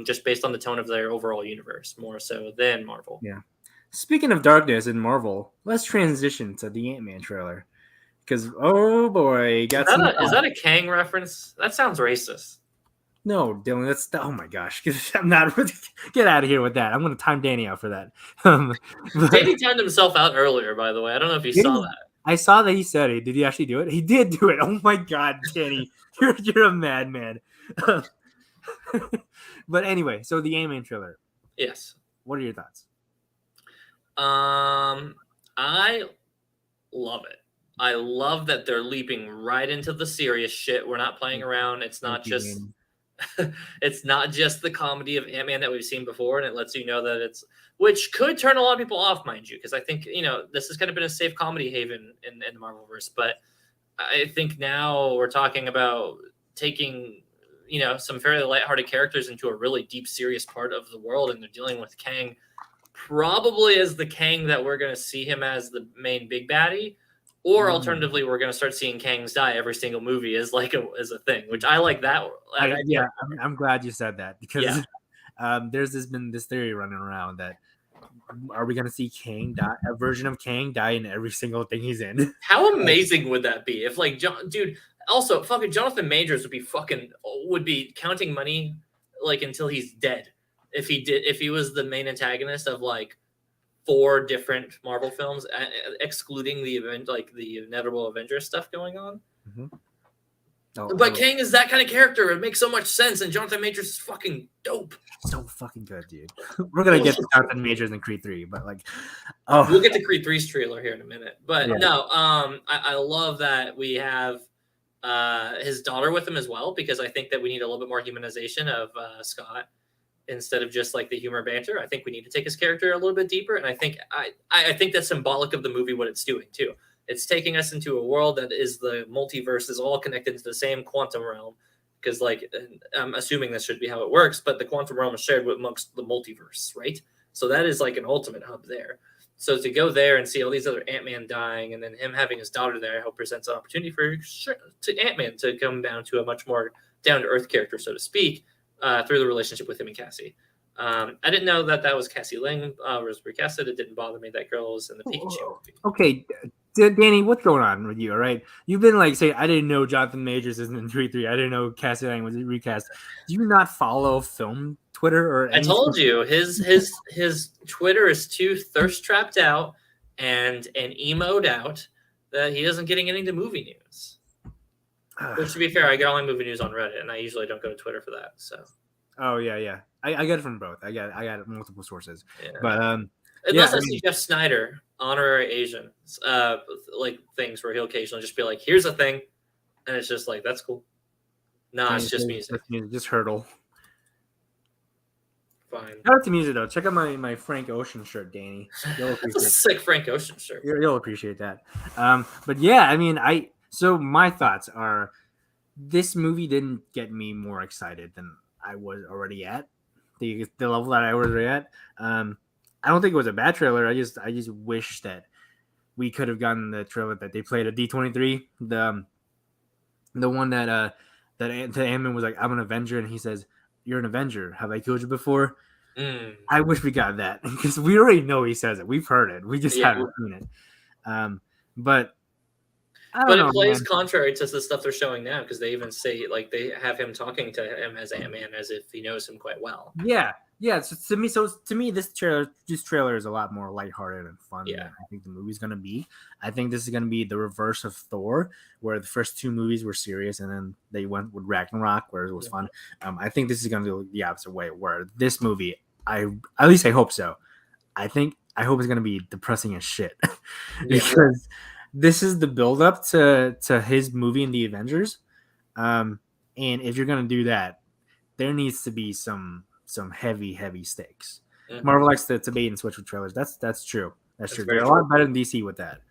just based on the tone of their overall universe, more so than Marvel. Yeah. Speaking of darkness in Marvel, let's transition to the Ant-Man trailer. Because, oh boy, is that a Kang reference? That sounds racist. No, Dylan, oh my gosh. I'm not get out of here with that. I'm going to time Danny out for that. Danny timed himself out earlier, by the way. I don't know if you saw that. I saw that he said it. Did he actually do it? He did do it. Oh my God, Danny, you're a madman. But anyway, so the Ant-Man trailer. Yes. What are your thoughts? I love it. I love that they're leaping right into the serious shit. We're not playing around. It's not just the comedy of Ant-Man that we've seen before, and it lets you know that which could turn a lot of people off, mind you, because I think this has kind of been a safe comedy haven in the Marvelverse. But I think now we're talking about taking some fairly lighthearted characters into a really deep, serious part of the world, and they're dealing with Kang, probably as the Kang that we're going to see him as the main big baddie. Or alternatively, we're going to start seeing Kangs die every single movie as a thing, which I like that. I'm glad you said that because there's been this theory running around that are we going to see Kang die, a version of Kang die in every single thing he's in? How amazing would that be if dude, also fucking Jonathan Majors would be counting money until he's dead. If he was the main antagonist of 4 different Marvel films, excluding the event, the inevitable Avengers stuff going on. Mm-hmm. But Kang is that kind of character. It makes so much sense, and Jonathan Majors is fucking dope. So fucking good, dude. We're gonna get to Jonathan Majors in Creed 3, but like, we'll get to Creed 3's trailer here in a minute. But no, I love that we have his daughter with him as well, because I think that we need a little bit more humanization of Scott instead of just like the humor banter. I think we need to take his character a little bit deeper, and I think that's symbolic of the movie, what it's doing too. It's taking us into a world that is the multiverse is all connected to the same quantum realm, because like I'm assuming this should be how it works, but the quantum realm is shared amongst the multiverse, right? So that is like an ultimate hub there. So to go there and see all these other Ant-Man dying, and then him having his daughter there, I hope presents an opportunity for Ant-Man to come down to a much more down-to-earth character, so to speak, through the relationship with him and Cassie. I didn't know that was Cassie Lang was recasted. It didn't bother me that girl was in the Pikachu movie. Okay, Danny, what's going on with you? All right, you've been like saying, I didn't know Jonathan Majors isn't in 3-3. I didn't know Cassie Lang was recast. Do you not follow film Twitter or anything? I told you his Twitter is too thirst trapped out and emoed out that he doesn't getting into movie news. Which, to be fair, I get all my movie news on Reddit, and I usually don't go to Twitter for that. So. Oh yeah. I get it from both. I got multiple sources. Yeah. But unless I see Jeff Snyder, honorary Asian, like things where he'll occasionally just be like, "Here's a thing," and it's just like, "That's cool." Nah, it's just music. Just hurdle. Fine. Shout out to music though. Check out my Frank Ocean shirt, Danny. You'll appreciate That's a sick Frank Ocean shirt. You'll appreciate that. But yeah, I mean, so my thoughts are, this movie didn't get me more excited than I was already at. The level that I was already at. I don't think it was a bad trailer. I just wish that we could have gotten the trailer that they played at D23. The one that Ant-Man was like, "I'm an Avenger," and he says, "You're an Avenger. Have I killed you before?" I wish we got that, because we already know he says it. We've heard it. We just haven't seen it. But I don't know, it plays man. contrary to the stuff they're showing now, because they even say, like, they have him talking to him as Ant-Man as if he knows him quite well. Yeah. So to me, this trailer is a lot more lighthearted and fun than I think the movie's gonna be. I think this is gonna be the reverse of Thor, where the first two movies were serious and then they went with Ragnarok, where it was fun. I think this is gonna be the opposite way, where this movie, at least I hope so. I hope it's gonna be depressing as shit, because this is the build up to his movie in the Avengers. And if you're gonna do that, there needs to be some heavy stakes. Marvel likes to bait and switch with trailers. That's true. That's true. They're a lot better than DC with that.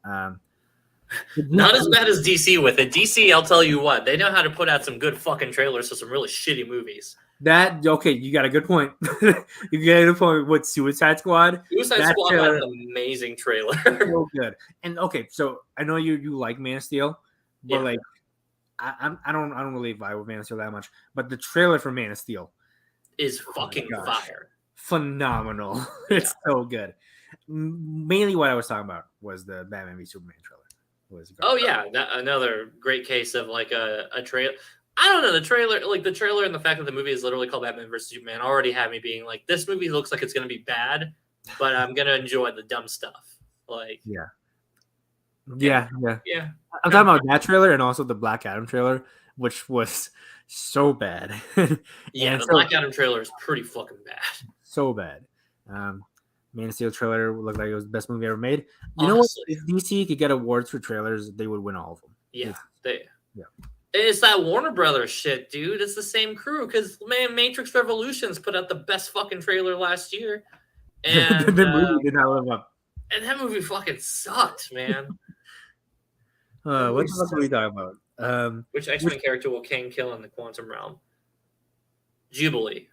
Not as bad as DC with it. DC, I'll tell you what, they know how to put out some good fucking trailers for some really shitty movies. You got a good point. You get a good point with Suicide Squad. Suicide Squad had an amazing trailer. So good. And okay, so I know you like Man of Steel, but like I don't really vibe with Man of Steel that much. But the trailer for Man of Steel is fucking fire. Phenomenal. It's so good. Mainly what I was talking about was the Batman v Superman trailer. Another great case of like a trailer. I don't know, the trailer and the fact that the movie is literally called Batman vs Superman already had me being like, this movie looks like it's going to be bad, but I'm going to enjoy the dumb stuff. Like, yeah. I'm talking about that trailer and also the Black Adam trailer, which was so bad. The Black Adam trailer is pretty fucking bad. So bad. Man of Steel trailer looked like it was the best movie ever made. You know what? If DC could get awards for trailers, they would win all of them. It's that Warner Brothers shit, dude. It's the same crew, because Matrix Revolutions put out the best fucking trailer last year, and the movie did not live up. And that movie fucking sucked, man. What the fuck are we talking about? Which X-Men character will Kang kill in the quantum realm? Jubilee.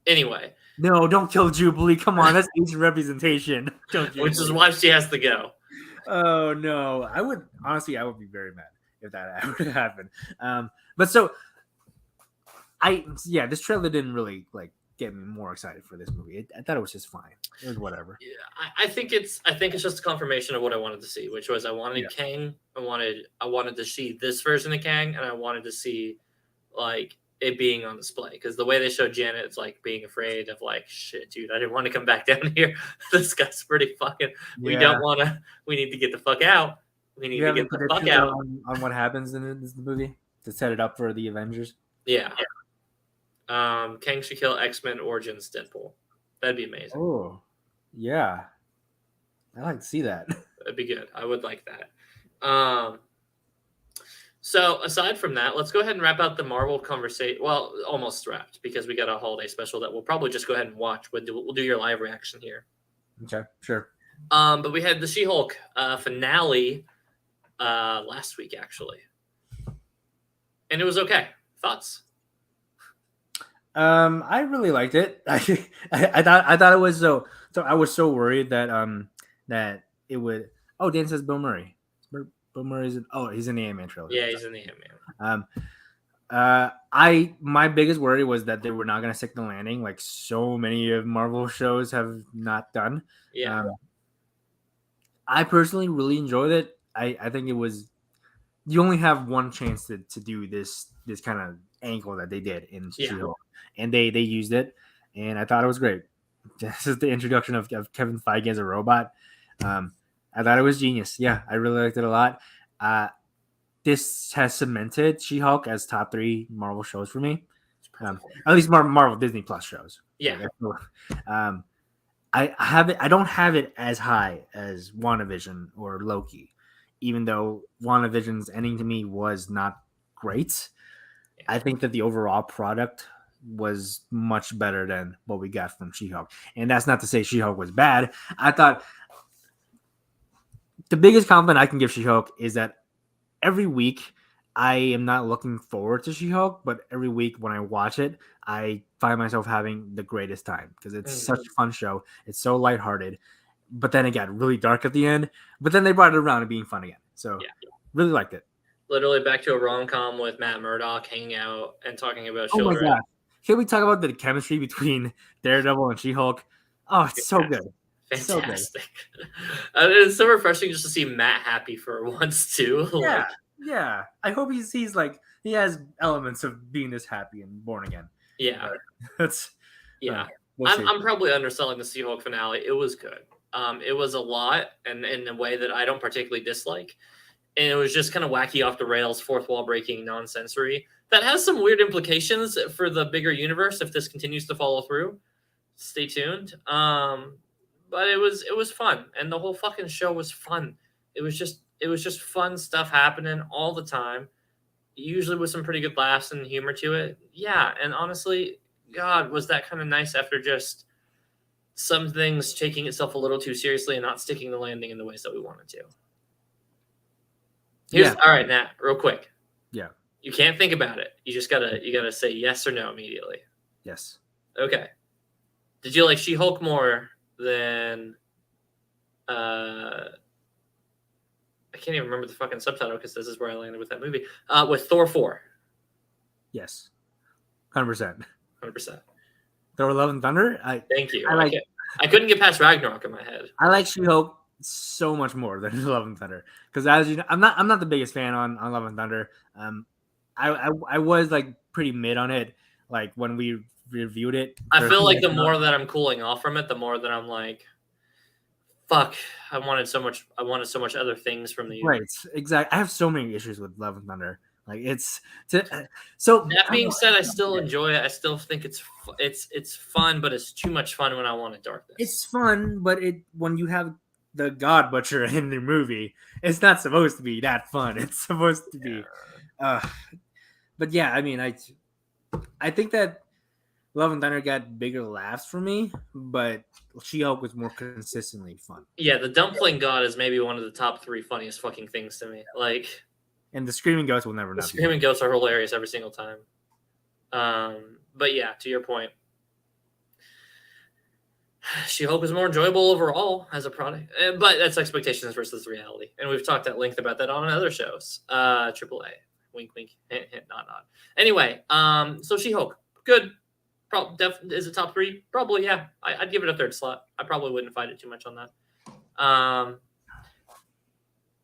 Anyway. No, don't kill Jubilee. Come on, that's Asian representation. Which is why she has to go. Oh no, I would be very mad if that would happen. But so this trailer didn't really like get me more excited for this movie. I thought it was just fine. It was whatever. Yeah, I think it's just a confirmation of what I wanted to see, which was I wanted Kang. I wanted to see this version of Kang, and I wanted to see like it being on display, because the way they showed Janet, it's like being afraid of like, shit, dude, I didn't want to come back down here. This guy's pretty fucking. We need to get the fuck out. We need to get the fuck out on what happens in this movie. to set it up for the Avengers. Yeah. Kang should kill X-Men Origins Deadpool. That'd be amazing. Oh, yeah. I'd like to see that. That'd be good. I would like that. So aside from that, let's go ahead and wrap out the Marvel conversation. Well, almost wrapped because we got a holiday special that we'll probably just go ahead and watch. We'll do your live reaction here. Okay, sure. But we had the She-Hulk finale last week actually, and it was okay. Thoughts? I really liked it. I thought it was so. I was so worried that that it would. Oh, Dan says Bill Murray. Bill Murray's he's in the Ant-Man trilogy. Yeah, he's in the Ant-Man. My biggest worry was that they were not going to stick the landing, like so many of Marvel shows have not done. Yeah. I personally really enjoyed it. I think it was. You only have one chance to do this kind of angle that they did in She-Hulk, and they used it, and I thought it was great. This is the introduction of Kevin Feige as a robot. I thought it was genius. Yeah, I really liked it a lot. This has cemented She-Hulk as top 3 Marvel shows for me. At least Marvel Disney Plus shows. Yeah. I don't have it as high as WandaVision or Loki, even though WandaVision's ending to me was not great. Yeah. I think that the overall product was much better than what we got from She-Hulk. And that's not to say She-Hulk was bad. I thought the biggest compliment I can give She-Hulk is that every week I am not looking forward to She-Hulk, but every week when I watch it, I find myself having the greatest time because it's such a fun show. It's so lighthearted, but then it got really dark at the end, but then they brought it around to being fun again. So really liked it. Literally back to a rom-com with Matt Murdock hanging out and talking about children. Oh my God. Can we talk about the chemistry between Daredevil and She-Hulk? Oh, it's so good. Fantastic. So good. It's so refreshing just to see Matt happy for once too. Yeah. I hope he's like he has elements of being this happy and born again. Yeah. That's I'm probably underselling the She-Hulk finale. It was good. It was a lot and in a way that I don't particularly dislike. And it was just kind of wacky off the rails, fourth wall breaking nonsensory. That has some weird implications for the bigger universe if this continues to follow through. Stay tuned. But it was fun, and the whole fucking show was fun. It was just fun stuff happening all the time, usually with some pretty good laughs and humor to it. Yeah, and honestly, God, was that kind of nice after just some things taking itself a little too seriously and not sticking the landing in the ways that we wanted to. All right, Nat, real quick. Yeah. You can't think about it. You just gotta say yes or no immediately. Yes. Okay. Did you like She-Hulk more than I can't even remember the fucking subtitle because this is where I landed with that movie. With Thor 4. Yes. 100%. 100%. Thor Love and Thunder? Thank you. I couldn't get past Ragnarok in my head. I like She-Hulk so much more than Love and Thunder. Because as you know, I'm not the biggest fan on Love and Thunder. I was like pretty mid on it, like when we reviewed it. I feel like the more that I'm cooling off from it, the more that I'm like, fuck, I wanted so much other things from the right. Exactly. I have so many issues with Love and Thunder. Like so. That being said, I still enjoy it. I still think it's fun, but it's too much fun when I want darkness. It's fun, but when you have the God Butcher in the movie, it's not supposed to be that fun. It's supposed to be. But yeah, I mean, I think that Love and Thunder got bigger laughs for me, but She-Hulk was more consistently fun. Yeah, the Dumpling God is maybe one of the top 3 funniest fucking things to me. Like, and the Screaming Goats will never. The Screaming Goats are hilarious every single time. But yeah, to your point, She-Hulk was more enjoyable overall as a product, but that's expectations versus reality, and we've talked at length about that on other shows. AAA, wink, wink, hint, hint, nod, nod. Anyway, so She-Hulk, good. Is it top 3? Probably, yeah. I'd give it a 3rd slot. I probably wouldn't fight it too much on that.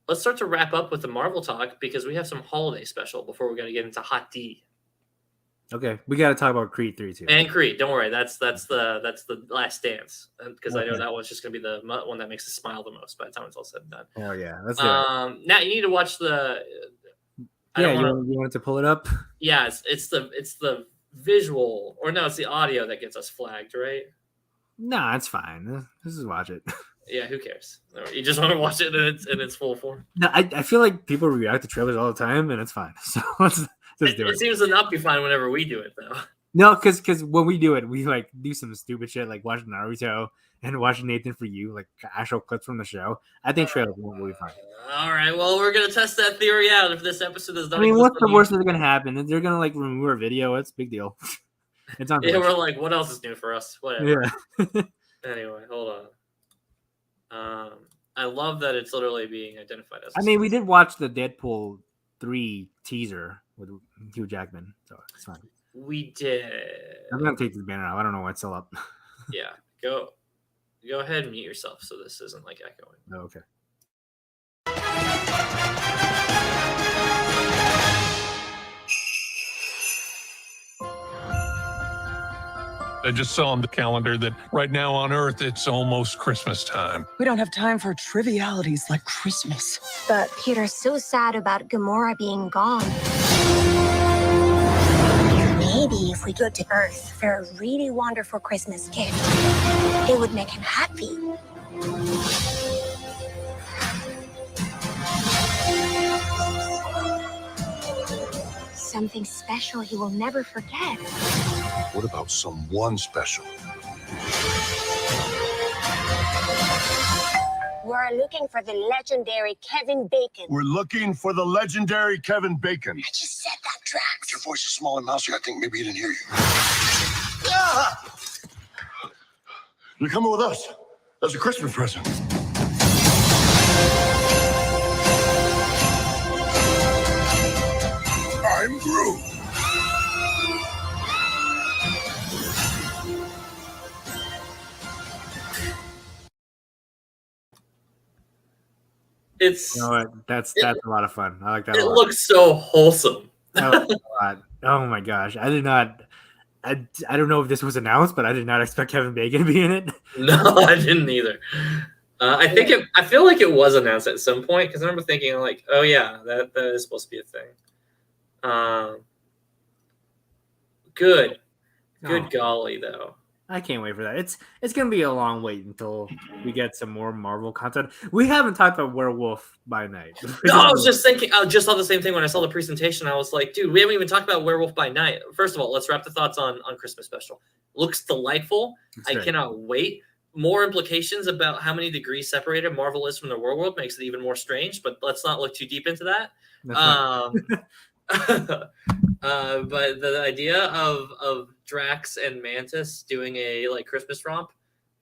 Let's start to wrap up with the Marvel talk because we have some holiday special before we got to get into Hot D. Okay, we got to talk about Creed 3 too. And Creed, don't worry, that's the Last Dance because I know that one's just gonna be the one that makes us smile the most by the time it's all said and done. Oh yeah, that's now you need to watch the Yeah, you wanted to pull it up? Yeah, it's the visual, or no, it's the audio that gets us flagged, right? No, it's fine. Let's just watch it. Yeah, who cares? You just want to watch it in its full form. No, I feel like people react to trailers all the time, and it's fine. So let's just do it. It seems to not be fine whenever we do it, though. No, because when we do it, we like do some stupid shit like watch Naruto and watch Nathan For You, like actual clips from the show. I think trailers will be fine. All right, well, we're gonna test that theory out if this episode is not. I mean, what's the worst that's gonna happen? They're gonna like remove our video. It's a big deal. It's on. Yeah, we're like, what else is new for us? Whatever. Yeah. Anyway, hold on. I love that it's literally being identified as. I mean, we did watch the Deadpool 3 teaser with Hugh Jackman, so it's fine. We did. I'm gonna take this banner out. I don't know why it's still up. Yeah, go ahead and mute yourself so this isn't like echoing. Oh, okay. I just saw on the calendar that right now on Earth, it's almost Christmas time. We don't have time for trivialities like Christmas. But Peter's so sad about Gamora being gone. Maybe if we go to Earth for a really wonderful Christmas gift, it would make him happy. Something special he will never forget. What about someone special? We're looking for the legendary Kevin Bacon. We're looking for the legendary Kevin Bacon. I just said that, Drax. Your voice is small and mousy. I think maybe he didn't hear you. You're coming with us. That's a Christmas present. I'm Groot. It's. You know what? That's a lot of fun. I like that. It a lot. looks so wholesome. I like that a lot. Oh my gosh! I did not. I don't know if this was announced, but I did not expect Kevin Bacon to be in it. No, I didn't either. I feel like it was announced at some point because I remember thinking like, oh yeah, that is supposed to be a thing. Good golly though. I can't wait for that. It's gonna be a long wait until we get some more Marvel content. We haven't talked about Werewolf by Night. No, I was just thinking. I just saw the same thing when I saw the presentation. I was like, dude, we haven't even talked about Werewolf by Night. First of all, let's wrap the thoughts on Christmas special. Looks delightful. I cannot wait. More implications about how many degrees separated Marvel is from the real world makes it even more strange. But let's not look too deep into that. But the idea of Drax and Mantis doing a like Christmas romp,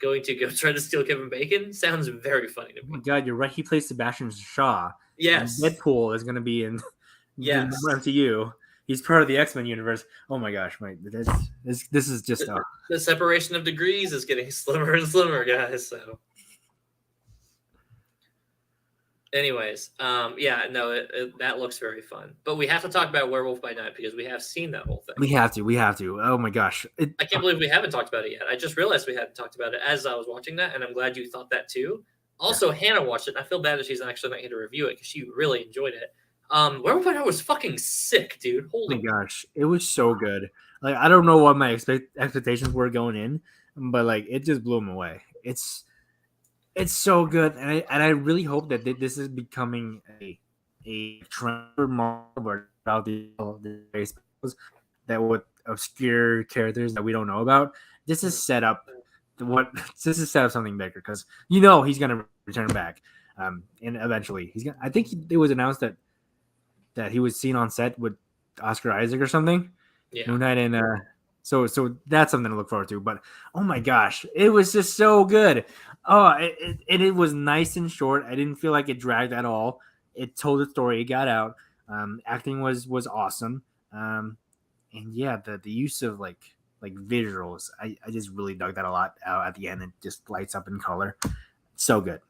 going to go try to steal Kevin Bacon sounds very funny to Oh me. my god, you're right. He plays Sebastian Shaw. Yes, And Deadpool is going to be in yes. the MCU. He's part of the X-Men universe. Oh my gosh, mate, this is just The separation of degrees is getting slimmer and slimmer, guys. So, anyways, that looks very fun. But we have to talk about Werewolf by Night because we have seen that whole thing. we have to. Oh my gosh, I can't believe we haven't talked about it yet. I just realized we hadn't talked about it as I was watching that, and I'm glad you thought that too. Also, Hannah watched it. And I feel bad that she's actually not here to review it because she really enjoyed it. Werewolf by Night was fucking sick, dude. Holy gosh, it was so good. Like I don't know what my expectations were going in, but like it just blew them away. It's so good, and I really hope that this is becoming a trend for Marvel about the that with obscure characters that we don't know about. This is set up something bigger because he's gonna return back, and eventually he's gonna. I think it was announced that he was seen on set with Oscar Isaac or something. Yeah. Moon Knight and so that's something to look forward to. But oh my gosh, it was just so good. Oh, it was nice and short. I didn't feel like it dragged at all. It told the story. It got out. Acting was awesome. And yeah, the use of like visuals, I just really dug that a lot out at the end. It just lights up in color. So good.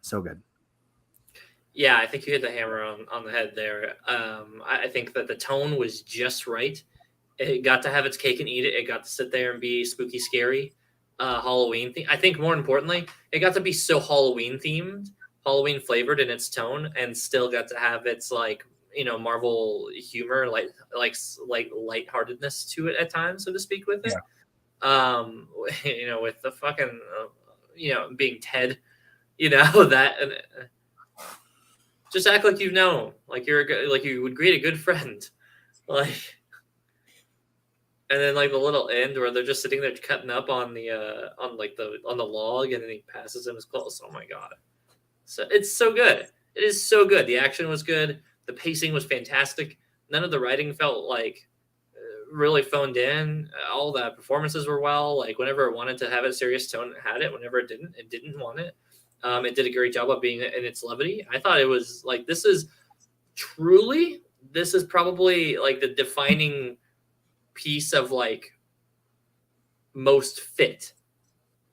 Yeah, I think you hit the hammer on the head there. I think that the tone was just right. It got to have its cake and eat it. It got to sit there and be spooky, scary, Halloween theme. I think more importantly, it got to be so Halloween themed, Halloween flavored in its tone, and still got to have its like Marvel humor, like lightheartedness to it at times, so to speak, with it. With the fucking being Ted, that and just act like you've known, like you're like you would greet a good friend, like. And then like the little end where they're just sitting there cutting up on the on the log, and then he passes him his clothes. Oh my god! So it's so good. It is so good. The action was good. The pacing was fantastic. None of the writing felt like really phoned in. All the performances were well. Like whenever it wanted to have a serious tone, it had it. Whenever it didn't want it. It did a great job of being in its levity. I thought it was like this is probably like the defining piece of like most fit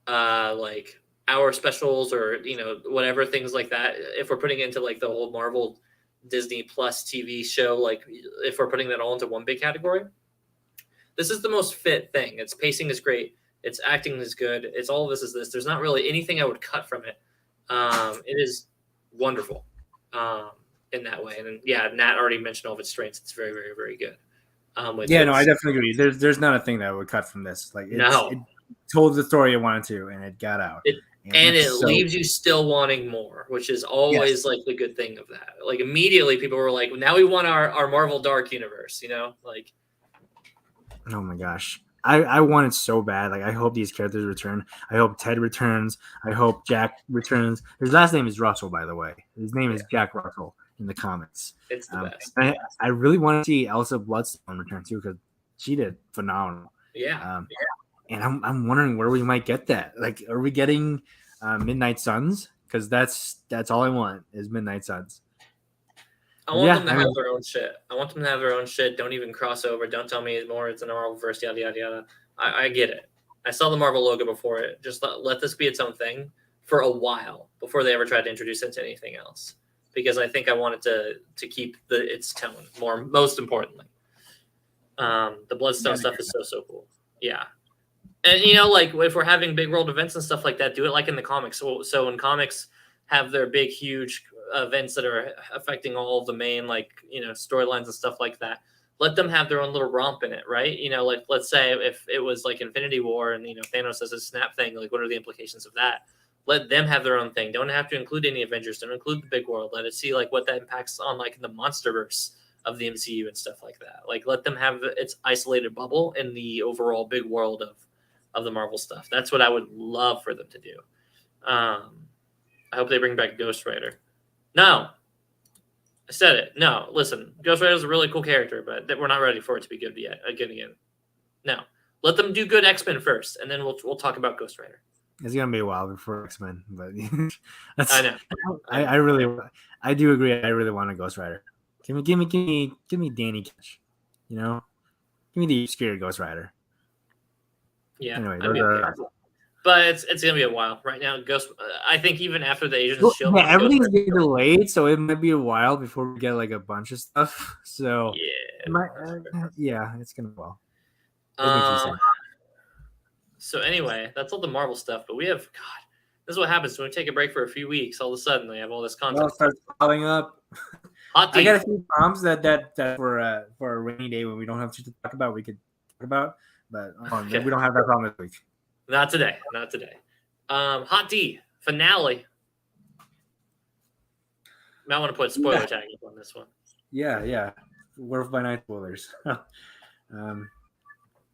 like our specials or whatever things like that, if we're putting into like the whole Marvel Disney Plus TV show, like if we're putting that all into one big category, this is the most fit thing. Its pacing is great, its acting is good, it's all of this is this. There's not really anything I would cut from it. It is wonderful in that way. And yeah, Nat already mentioned all of its strengths. It's very, very, very good. I definitely agree. There's not a thing that I would cut from this. Like, it told the story it wanted to, and it got out. It leaves you still wanting more, which is always like the good thing of that. Like immediately, people were like, "Now we want our Marvel Dark universe," like. Oh my gosh, I want it so bad. Like, I hope these characters return. I hope Ted returns. I hope Jack returns. His last name is Russell, by the way. His name is Jack Russell in the comics. It's the best. I really want to see Elsa Bloodstone return too, because she did phenomenal. Yeah. And I'm wondering where we might get that. Like, are we getting Midnight Suns? Because that's all I want is Midnight Suns. I want them to have their own shit. I want them to have their own shit. Don't even cross over. Don't tell me more. It's in the Marvelverse. Yada yada yada. I get it. I saw the Marvel logo before it. Just let this be its own thing for a while before they ever tried to introduce it to anything else. Because I think I wanted to keep its tone more. Most importantly, the Bloodstone stuff is so cool. Yeah, and like if we're having big world events and stuff like that, do it like in the comics. So when comics have their big, huge events that are affecting all of the main storylines and stuff like that, let them have their own little romp in it, right? Like let's say if it was like Infinity War and Thanos does a snap thing, like what are the implications of that? Let them have their own thing. Don't have to include any Avengers. Don't include the big world. Let it see like what that impacts on like the MonsterVerse of the MCU and stuff like that. Like let them have its isolated bubble in the overall big world of the Marvel stuff. That's what I would love for them to do. I hope they bring back Ghost Rider. No, I said it. No, listen, Ghost Rider is a really cool character, but we're not ready for it to be good yet. Again. No, let them do good X-Men first, and then we'll talk about Ghost Rider. It's gonna be a while before X-Men, but I know. I do agree. I really want a Ghost Rider. Give me Danny Ketch. Give me the scared Ghost Rider. Yeah. Anyway, but it's gonna be a while. Right now, I think even after the Agents of Shield, everything's getting delayed, so it might be a while before we get like a bunch of stuff. So it's gonna be a while. So anyway, that's all the Marvel stuff. But we have this is what happens when we take a break for a few weeks. All of a sudden, we have all this content. It starts piling up. Hot tea. I got a few bombs that for a rainy day when we don't have to talk about. We could talk about, but we don't have that problem this week. Not today. Hot D finale. Might want to put spoiler tag up on this one. Yeah. Werewolf by Night spoilers.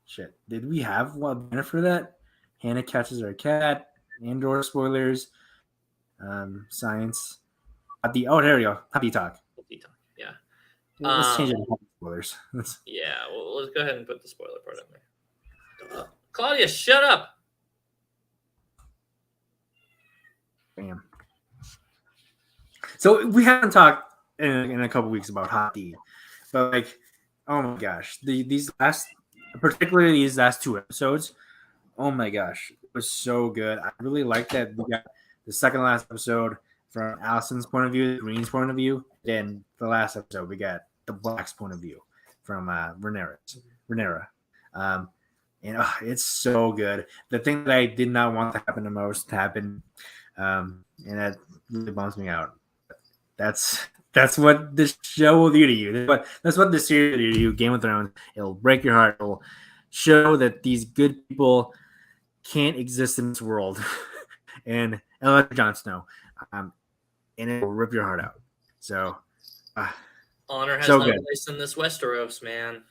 Shit. Did we have one banner for that? Hannah catches her cat. Andor spoilers. Science. There we go. Happy talk. Yeah. Let's change it to spoilers. Yeah. Well, let's go ahead and put the spoiler part in there. Claudia, shut up. Bam. So we haven't talked in a couple weeks about Hot D, but like, oh my gosh, particularly these last two episodes, oh my gosh, it was so good. I really like that we got the second last episode from Allison's point of view, Green's point of view. Then the last episode we got the Black's point of view from Rhaenyra. And it's so good. The thing that I did not want to happen the most happened. And that really bums me out. That's That's what this show will do to you. That's what this series will do to you. Game of Thrones. It'll break your heart. It'll show that these good people can't exist in this world, and like Jon Snow, and it will rip your heart out. So, honor has so no good. place in this Westeros, man.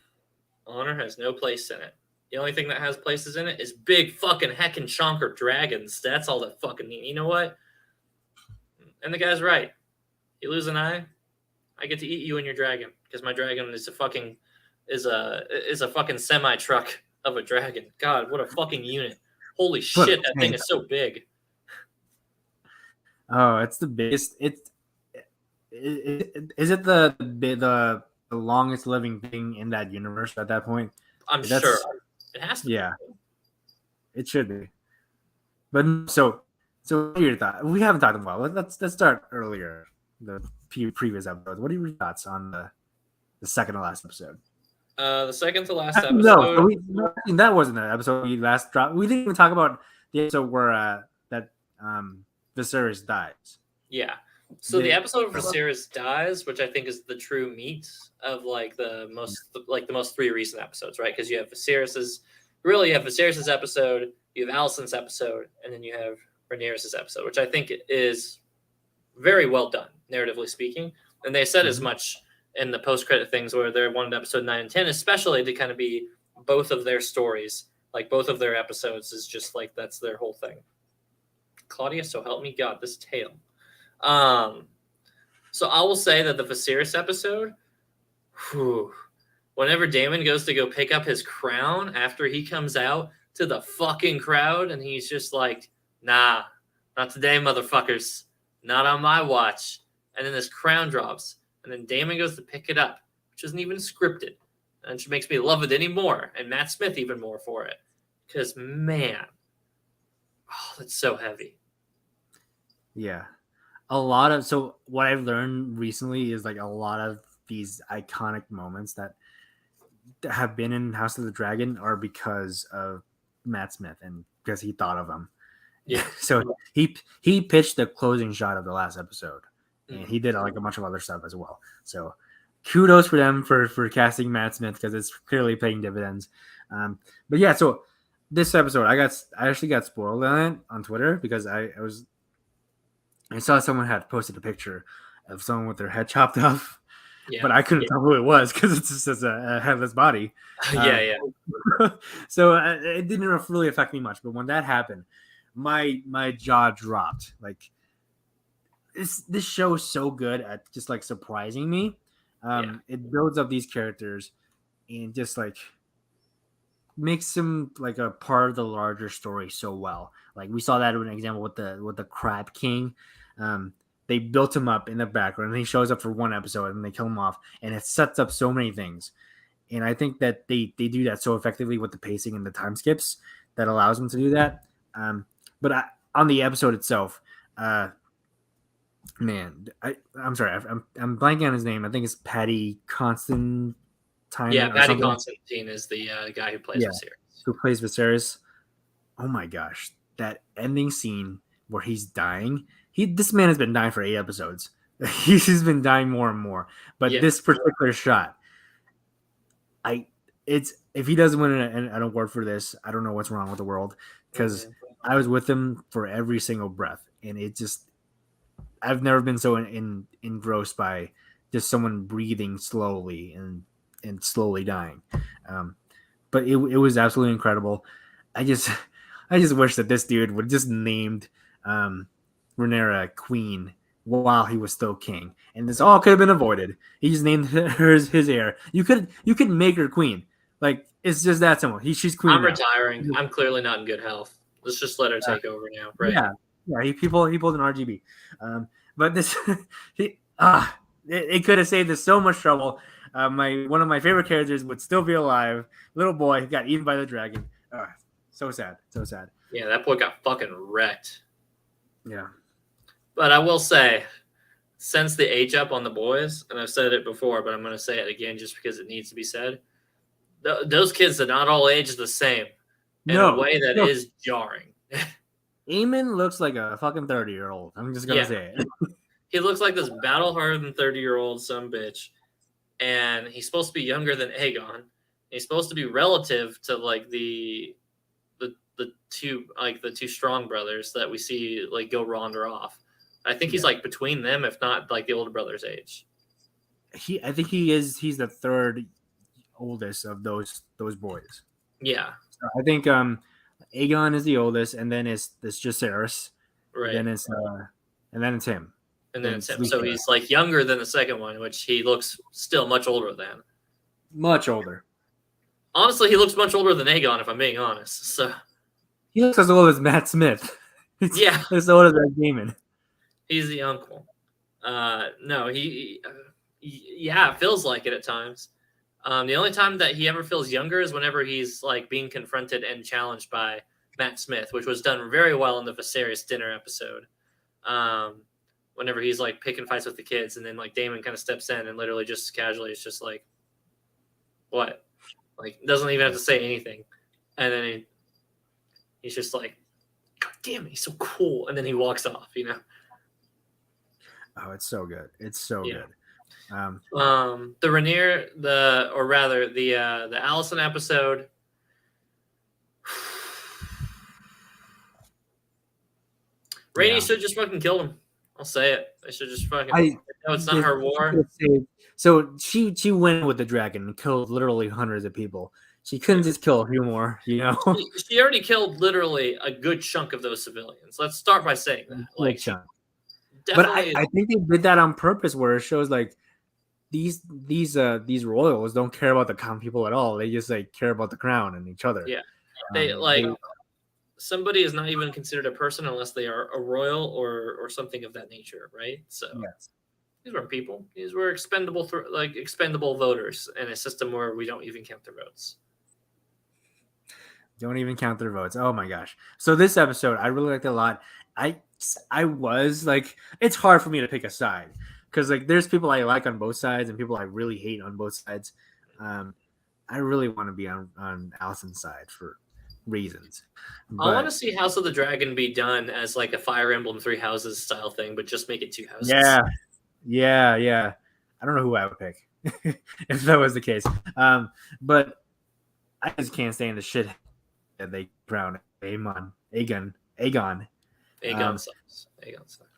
Honor has no place in it. The only thing that has places in it is big fucking heckin' chonker dragons. That's all that fucking need. You know what? And the guy's right. You lose an eye, I get to eat you and your dragon because my dragon is a fucking semi truck of a dragon. God, what a fucking unit! Holy shit, that thing is so big. Oh, it's the biggest. Is it the longest living thing in that universe at that point? I'm sure it has to. Yeah, it should be. But so what are your thoughts? We haven't talked about. Let's start earlier. The previous episodes. What are your thoughts on the second to last episode? The second to last episode. No, that wasn't the episode we last dropped. We didn't even talk about the episode where that Viserys dies. Yeah. So the episode where Viserys dies, which I think is the true meat of like the most three recent episodes, right? Because you have Viserys's episode, you have Alicent's episode, and then you have Rhaenyra's episode, which I think is very well done, narratively speaking. And they said as much in the post-credit things where they wanted episode 9 and 10, especially to kind of be both of their stories, like both of their episodes is just like that's their whole thing. Claudia, so help me God, this tale. So I will say that the Viserys episode, whenever Daemon goes to go pick up his crown after he comes out to the fucking crowd and he's just like, nah, not today, motherfuckers. Not on my watch. And then this crown drops. And then Daemon goes to pick it up, which isn't even scripted. And it makes me love it anymore. And Matt Smith even more for it. Because, man, that's so heavy. Yeah. So what I've learned recently is like a lot of these iconic moments that have been in House of the Dragon are because of Matt Smith and because he thought of them. Yeah. So he pitched the closing shot of the last episode, and he did like a bunch of other stuff as well. So kudos for them for casting Matt Smith because it's clearly paying dividends. But yeah, so this episode I actually got spoiled on it on Twitter because I saw someone had posted a picture of someone with their head chopped off, but I couldn't tell who it was because it just says a headless body. Yeah. So it didn't really affect me much, but when that happened, my jaw dropped. Like this show is so good at just like surprising me. It builds up these characters and just like makes them like a part of the larger story so well. Like we saw that in an example with the Crab King. They built him up in the background and he shows up for one episode and they kill him off, and it sets up so many things. And I think that they do that so effectively with the pacing and the time skips that allows them to do that. But on the episode itself, man, I'm sorry, I'm blanking on his name. I think it's Paddy Constantine. Yeah, Paddy Constantine is the guy who plays Viserys. Who plays Viserys? Oh my gosh, that ending scene where he's dying. This man has been dying for 8 episodes. He's been dying more and more. But this particular shot, if he doesn't win an award for this, I don't know what's wrong with the world, because I was with him for every single breath, and I've never been so engrossed by just someone breathing slowly and slowly dying. But it was absolutely incredible. I just wish that this dude would just named Rhaenyra queen while he was still king, and this all could have been avoided. He just named her his heir. You could make her queen. Like it's just that simple. She's queen. I'm retiring. I'm clearly not in good health. Let's just let her take over now, right? Yeah. He pulled an RGB. But this, it could have saved us so much trouble. One of my favorite characters would still be alive. Little boy got eaten by the dragon. So sad. Yeah, that boy got fucking wrecked. Yeah. But I will say, since the age up on the boys, and I've said it before, but I'm going to say it again just because it needs to be said, those kids are not all aged the same in a way that is jarring. Eamon looks like a fucking 30-year-old. I'm just going to say it. he looks like this battle-hardened 30-year-old son bitch, and he's supposed to be younger than Aegon. He's supposed to be relative to like the two strong brothers that we see like go wander off. I think he's like between them, if not like the older brother's age. I think he's the third oldest of those boys. Yeah. So I think Aegon is the oldest, and then it's Jacaerys. Right. Then it's him. And then it's him. So he's like younger than the second one, which he looks still much older than. Much older. Honestly, he looks much older than Aegon, if I'm being honest. So he looks as old as Matt Smith. Yeah. As old as Bateman. He's the uncle. No, yeah, it feels like it at times. The only time that he ever feels younger is whenever he's like being confronted and challenged by Matt Smith, which was done very well in the Viserys dinner episode. Whenever he's like picking fights with the kids, and then like Daemon kind of steps in and literally just casually, it's just like, what? Like doesn't even have to say anything, and then he's just like, God damn it, he's so cool, and then he walks off. You know. Oh, it's so good. It's so good. The Rhaenyra, the Allison episode. Rhaenys should just fucking killed him. I'll say it. They should just fucking. It's not her war. So she went with the dragon and killed literally hundreds of people. She couldn't just kill a few more, you know. She already killed literally a good chunk of those civilians. Let's start by saying that. Like, chunk. But I think they did that on purpose, where it shows like these royals don't care about the common people at all. They just like care about the crown and each other. Yeah, somebody is not even considered a person unless they are a royal or something of that nature, right? So these weren't people. These were expendable voters in a system where we don't even count their votes. Don't even count their votes. Oh my gosh! So this episode, I really liked it a lot. I was like, it's hard for me to pick a side because like there's people I like on both sides and people I really hate on both sides. I really want to be on Allison's side for reasons. I want to see House of the Dragon be done as like a Fire Emblem Three Houses style thing, but just make it two houses. Yeah. I don't know who I would pick if that was the case. But I just can't stand the shit that they crown Aegon. Aegon sucks.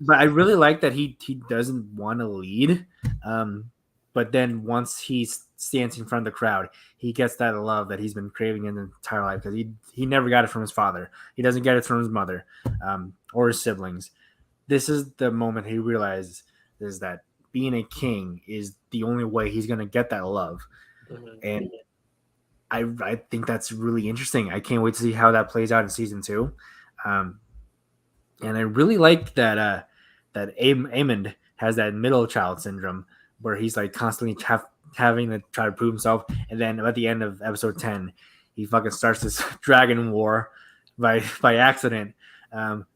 But I really like that he doesn't want to lead. But then once he stands in front of the crowd, he gets that love that he's been craving in his entire life because he never got it from his father. He doesn't get it from his mother or his siblings. This is the moment he realizes is that being a king is the only way he's going to get that love. Mm-hmm. And I think that's really interesting. I can't wait to see how that plays out in season 2. And I really like that Aemond has that middle child syndrome where he's like constantly having to try to prove himself. And then at the end of episode 10, he fucking starts this dragon war by accident.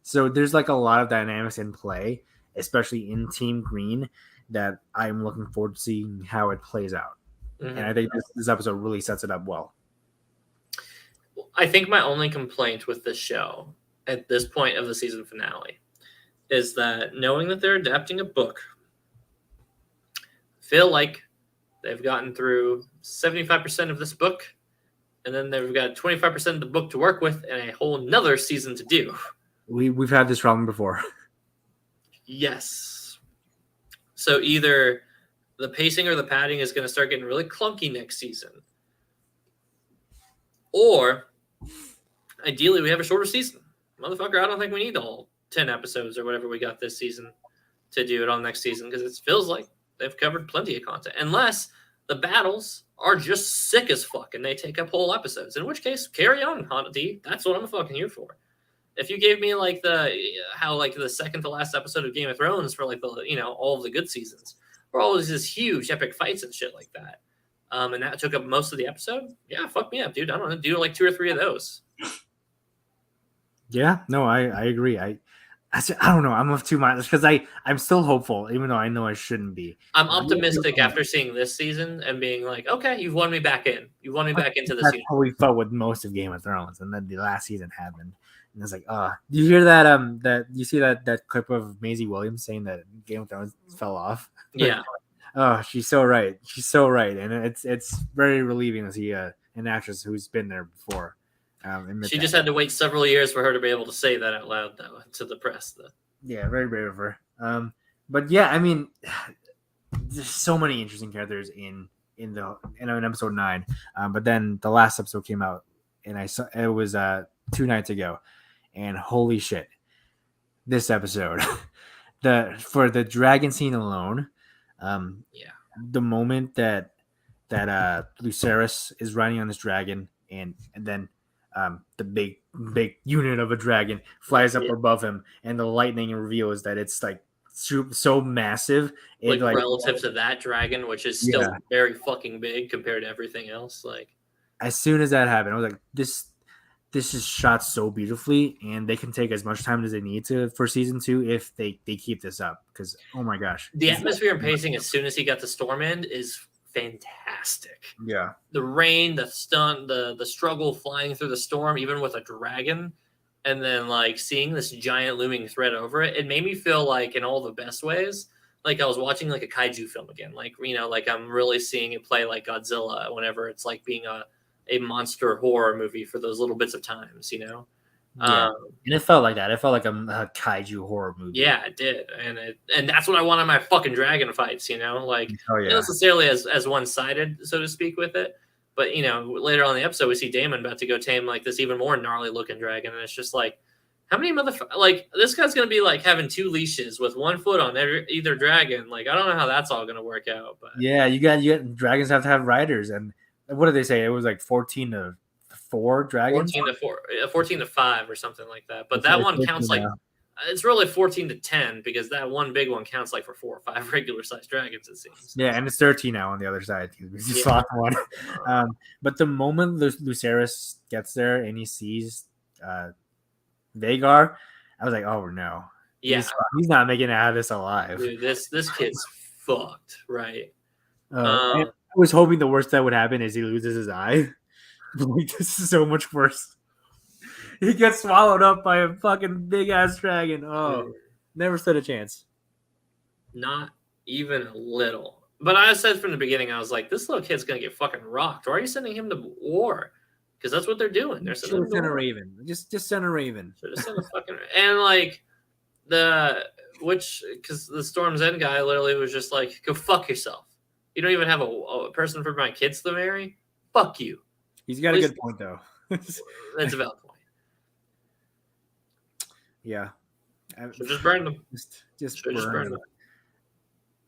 So there's like a lot of dynamics in play, especially in Team Green, that I'm looking forward to seeing how it plays out. Mm-hmm. And I think this episode really sets it up well. I think my only complaint with this show at this point of the season finale is that knowing that they're adapting a book, feel like they've gotten through 75% of this book, and then they've got 25% of the book to work with and a whole nother season to do. We've had this problem before. Yes. So either the pacing or the padding is going to start getting really clunky next season, or ideally we have a shorter season. Motherfucker, I don't think we need all 10 episodes or whatever we got this season to do it on next season because it feels like they've covered plenty of content. Unless the battles are just sick as fuck and they take up whole episodes, in which case, carry on, Hana D. That's what I'm fucking here for. If you gave me like the second to last episode of Game of Thrones for like the all of the good seasons, where always this huge epic fights and shit like that, and that took up most of the episode, yeah, fuck me up, dude. I don't know, do like 2 or 3 of those. Yeah, no, I agree. I don't know. I'm of two minds because I'm still hopeful, even though I know I shouldn't be. I'm optimistic after seeing this season and being like, okay, you've won me back in. You won me back into the season. That's how we felt with most of Game of Thrones, and then the last season happened. And it's like, do you hear that? That you see that clip of Maisie Williams saying that Game of Thrones fell off? Yeah. Oh, she's so right. She's so right, and it's very relieving to see an actress who's been there before. She just had to wait several years for her to be able to say that out loud, though, to the press. Though. Yeah, very brave of her. But yeah, I mean, there's so many interesting characters in episode 9. But then the last episode came out, and I saw it was 2 nights ago, and holy shit, this episode, for the dragon scene alone, the moment that Lucerys is riding on this dragon, and then the big unit of a dragon flies up above him, and the lightning reveals that it's like so massive, like relative to that dragon, which is still very fucking big compared to everything else. Like, as soon as that happened, I was like, this is shot so beautifully, and they can take as much time as they need to for season 2 if they keep this up. Because oh my gosh, the atmosphere and pacing as soon as he got the storm end is fantastic. Yeah, the rain, the stun, the struggle flying through the storm, even with a dragon, and then like seeing this giant looming threat over it, it made me feel like in all the best ways, like I was watching like a kaiju film again. Like, you know, like I'm really seeing it play like Godzilla whenever it's like being a monster horror movie for those little bits of times, you know. Yeah. And it felt like that. It felt like a kaiju horror movie. Yeah, it did, and that's what I want in my fucking dragon fights, you know, like not necessarily as one-sided, so to speak, with it, but you know, later on in the episode we see Damon about to go tame like this even more gnarly looking dragon, and it's just like, how many like this guy's gonna be like having 2 leashes with 1 foot on either dragon. Like, I don't know how that's all gonna work out, but yeah, you got dragons have to have riders, and what did they say? It was like 14 to 4 dragons, 14 to 5 or something like that. But that one counts like it's really 14 to 10 because that one big one counts like for 4 or 5 regular sized dragons, it seems. Yeah, and it's 13 now on the other side. You saw one. But the moment Lucerys gets there and he sees Vhagar, I was like, oh no, he's not making it out of this alive. Dude, this kid's fucked, right? I was hoping the worst that would happen is he loses his eye. Like, this is so much worse. He gets swallowed up by a fucking big ass dragon. Oh, dude. Never stood a chance. Not even a little. But I said from the beginning, I was like, this little kid's gonna get fucking rocked. Why are you sending him to war? Because that's what they're doing. They're sending him to war. Raven. Just send a Raven. So just send a fucking and like because the Storm's End guy literally was just like, go fuck yourself. You don't even have a person for my kids to marry. Fuck you. He's got a good point, though. That's a valid point. Yeah. So just burn them. Just burn them.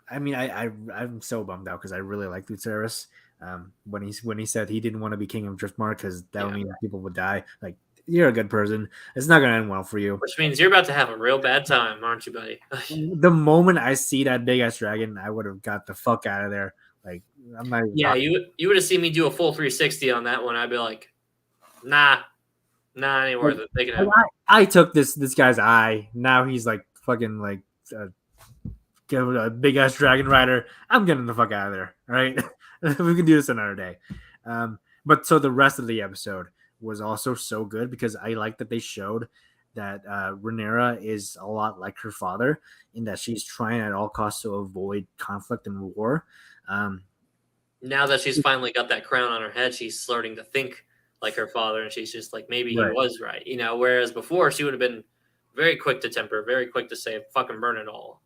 I mean, I'm so bummed out because I really like Lucerys. When he said he didn't want to be king of Driftmark because that would mean people would die. Like, you're a good person. It's not going to end well for you. Which means you're about to have a real bad time, aren't you, buddy? The moment I see that big ass dragon, I would have got the fuck out of there. Like, I'm not. Yeah, you would have seen me do a full 360 on that one. I'd be like, nah, ain't worth it. They can have I took this guy's eye. Now he's like fucking like a big ass dragon rider. I'm getting the fuck out of there. All right, we can do this another day. But so the rest of the episode was also so good because I like that they showed that Rhaenyra is a lot like her father in that she's trying at all costs to avoid conflict and war. Now that she's finally got that crown on her head, she's starting to think like her father, and she's just like, maybe he was right, you know. Whereas before, she would have been very quick to temper, very quick to say, "Fucking burn it all."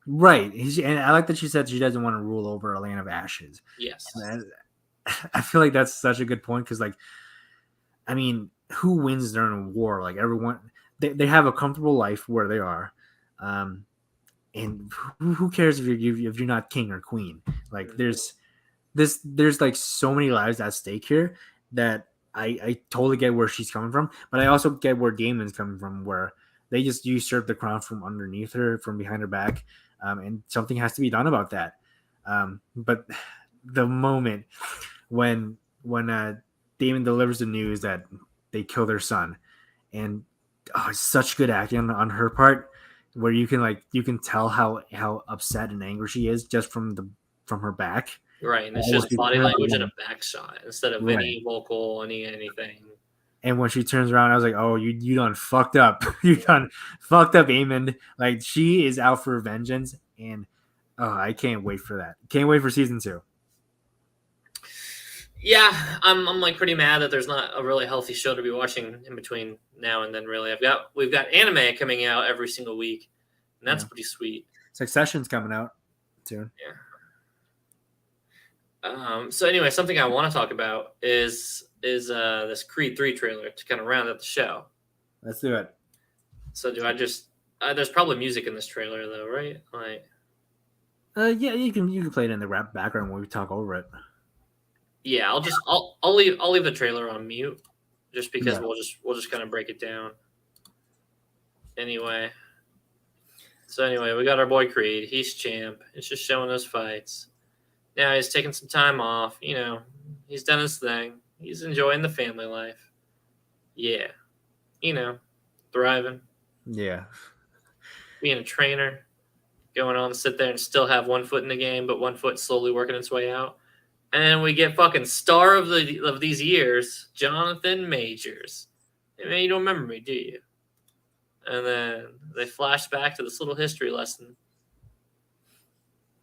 Right, and I like that she said she doesn't want to rule over a land of ashes. Yes, I feel like that's such a good point because, like, I mean, who wins during a war? Like, everyone, they have a comfortable life where they are, and who cares if you're not king or queen? Like, there's like so many lives at stake here that I totally get where she's coming from, but I also get where Damon's coming from, where they just usurp the crown from underneath her, from behind her back, and something has to be done about that. But the moment when Damon delivers the news that they killed their son, and it's such good acting on her part, where you can tell how upset and angry she is just from her back. Right, and it's just body language and a back shot instead of any vocal, anything. And when she turns around, I was like, "Oh, you done fucked up. You done fucked up, Eamon." Like she is out for vengeance, and I can't wait for that. Can't wait for season 2. Yeah, I'm like pretty mad that there's not a really healthy show to be watching in between now and then. Really, we've got anime coming out every single week, and that's pretty sweet. Succession's coming out soon. Yeah. So anyway, something I want to talk about is this Creed 3 trailer to kind of round out the show. Let's do it. So do I just? There's probably music in this trailer though, right? Like, yeah, you can play it in the rap background when we talk over it. Yeah, I'll leave the trailer on mute, just because we'll just kind of break it down. Anyway, we got our boy Creed. He's champ. It's just showing us fights. Now he's taking some time off. You know, he's done his thing. He's enjoying the family life. Yeah, you know, thriving. Yeah, Being a trainer, going on to sit there and still have one foot in the game, but one foot slowly working its way out. And we get fucking star of these years, Jonathan Majors. I mean, you don't remember me, do you? And then they flash back to this little history lesson.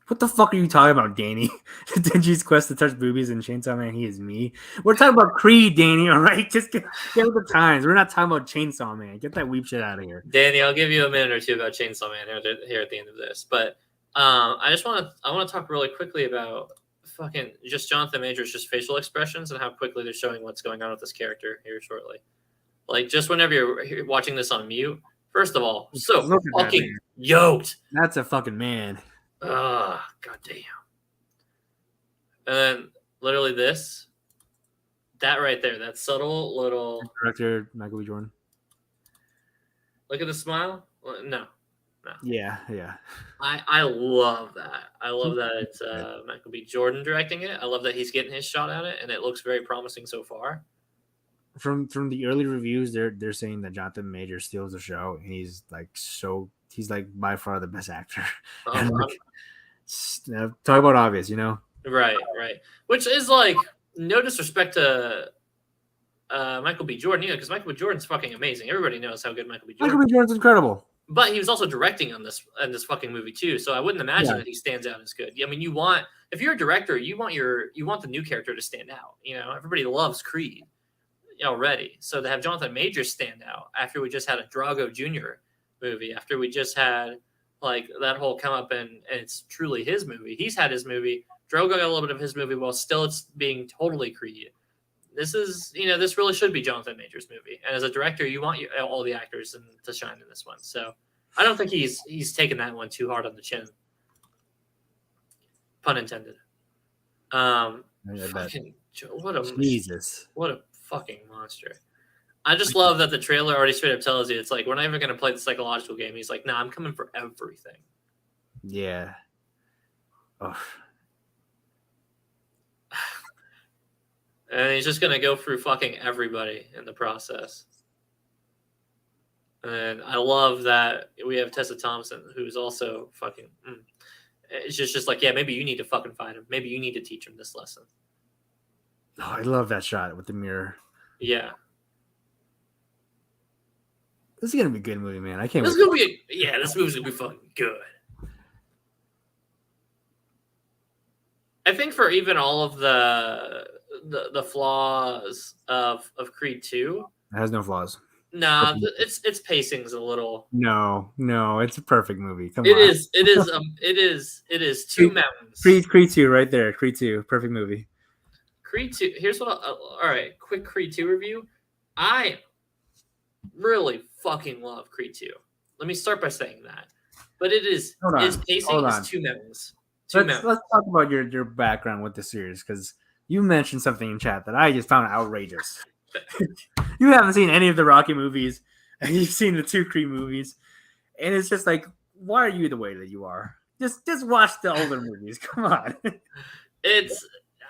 What the fuck are you talking about, Danny? Denji's quest to touch boobies and Chainsaw Man, he is me. We're talking about Creed, Danny, all right? Just get with the times. We're not talking about Chainsaw Man. Get that weep shit out of here. Danny, I'll give you a minute or two about Chainsaw Man here at the end of this. But I want to talk really quickly about fucking just Jonathan Majors' just facial expressions and how quickly they're showing what's going on with this character here shortly. Like, just whenever you're watching this on mute, first of all, so fucking yoked. That's a fucking man. Oh, goddamn. And then literally that right there, that subtle little director Michael B. Jordan. Look at the smile. No. Yeah. I love that. I love that it's Michael B. Jordan directing it. I love that he's getting his shot at it, and it looks very promising so far. From the early reviews, they're saying that Jonathan Major steals the show, and he's like by far the best actor. And talk about obvious, you know? Right. Which is like no disrespect to Michael B. Jordan, because Michael B. Jordan's fucking amazing. Everybody knows how good Michael B. Jordan's incredible. But he was also directing on this fucking movie too, so I wouldn't imagine that he stands out as good. I mean, if you're a director, you want the new character to stand out. You know, everybody loves Creed already, so to have Jonathan Majors stand out after we just had a Drago Jr. movie, after we just had like that whole come up and it's truly his movie. He's had his movie. Drago got a little bit of his movie while still it's being totally Creed. This is, this really should be Jonathan Majors' movie. And as a director, you want all the actors to shine in this one. So I don't think he's taken that one too hard on the chin. Pun intended. What a fucking monster. I just love that the trailer already straight up tells you, it's like, we're not even going to play the psychological game. He's like, nah, I'm coming for everything. Yeah. Oh. And he's just going to go through fucking everybody in the process. And I love that we have Tessa Thompson, who's also fucking... It's just like, yeah, maybe you need to fucking fight him. Maybe you need to teach him this lesson. Oh, I love that shot with the mirror. Yeah. This is going to be a good movie, man. I can't wait. This movie's going to be fucking good. I think for even all of the flaws of Creed 2. It has no flaws. Nah, its pacing's a little. No, it's a perfect movie. Come on. It is two mountains. Creed 2 right there. Creed 2, perfect movie. Creed 2. Here's what. All right, quick Creed 2 review. I really fucking love Creed 2. Let me start by saying that. But its pacing is two mountains. Let's talk about your background with the series, because you mentioned something in chat that I just found outrageous. You haven't seen any of the Rocky movies, and you've seen the 2 Creed movies, and it's just like, why are you the way that you are? Just watch the older movies. Come on.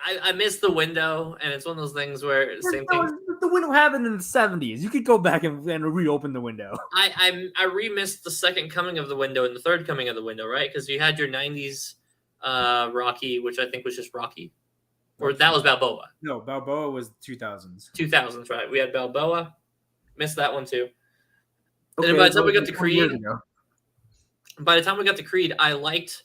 I miss The Window, and it's one of those things where The Window happened in the 70s. You could go back and reopen The Window. I remissed the second coming of The Window and the third coming of The Window, right? Because you had your 90s Rocky, which I think was just Rocky. Or that was Balboa. No, Balboa was 2000s. 2000s, right? We had Balboa. Missed that one too. Okay, And by the time we got to 20 years Creed, ago. I liked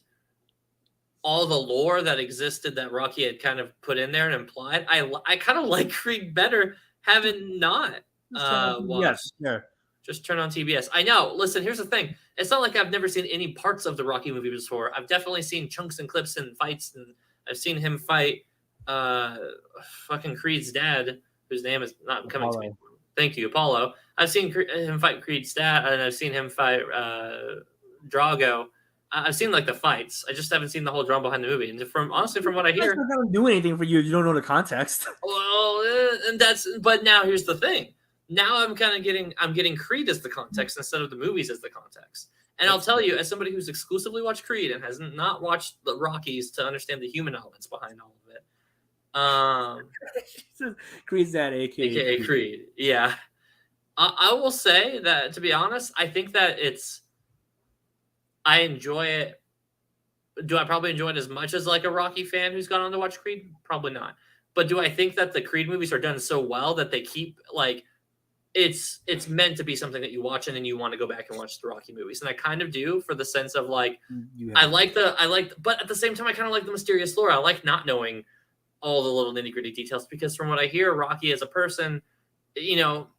all the lore that existed that Rocky had kind of put in there and implied. I kind of like Creed better having not watched. Yeah. Just turn on TBS. I know. Listen, here's the thing. It's not like I've never seen any parts of the Rocky movie before. I've definitely seen chunks and clips and fights, and I've seen him fight fucking Creed's dad, whose name is not coming to me. Thank you, Apollo. I've seen him fight Creed's dad, and I've seen him fight Drago. I've seen like the fights. I just haven't seen the whole drama behind the movie. And from what I hear, it's not gonna do anything for you if you don't know the context. Well, but now here's the thing. Now I'm getting Creed as the context instead of the movies as the context. And I'll tell you, as somebody who's exclusively watched Creed and has not watched the Rockies to understand the human elements behind all of it. Creed's dad, aka Creed. Yeah. I will say that, to be honest, I think that I enjoy it. Do I probably enjoy it as much as like a Rocky fan who's gone on to watch Creed? Probably not. But do I think that the Creed movies are done so well that they keep like it's meant to be something that you watch and then you want to go back and watch the Rocky movies? And I kind of do, for the sense of like but at the same time I kind of like the mysterious lore. I like not knowing all the little nitty-gritty details, because from what I hear, Rocky as a person,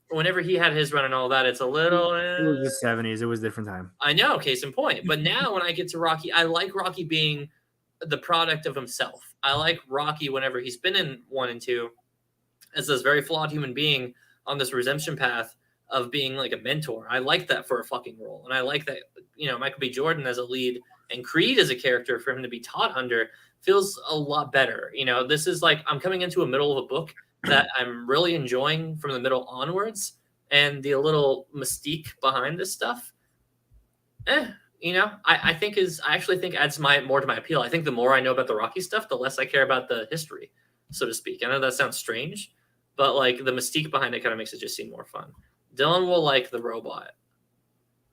whenever he had his run and all that, it's a little. It was the 70s. It was a different time. I know, case in point. But now when I get to Rocky, I like Rocky being the product of himself. I like Rocky whenever he's been in 1 and 2 as this very flawed human being on this redemption path of being like a mentor. I like that for a fucking role. And I like that, Michael B. Jordan as a lead and Creed as a character for him to be taught under feels a lot better. This is like I'm coming into a middle of a book that I'm really enjoying from the middle onwards, and the little mystique behind this stuff, I actually think adds more to my appeal. I think the more I know about the Rocky stuff, the less I care about the history, so to speak. I know that sounds strange, but like the mystique behind it kind of makes it just seem more fun. Dylan will like the robot.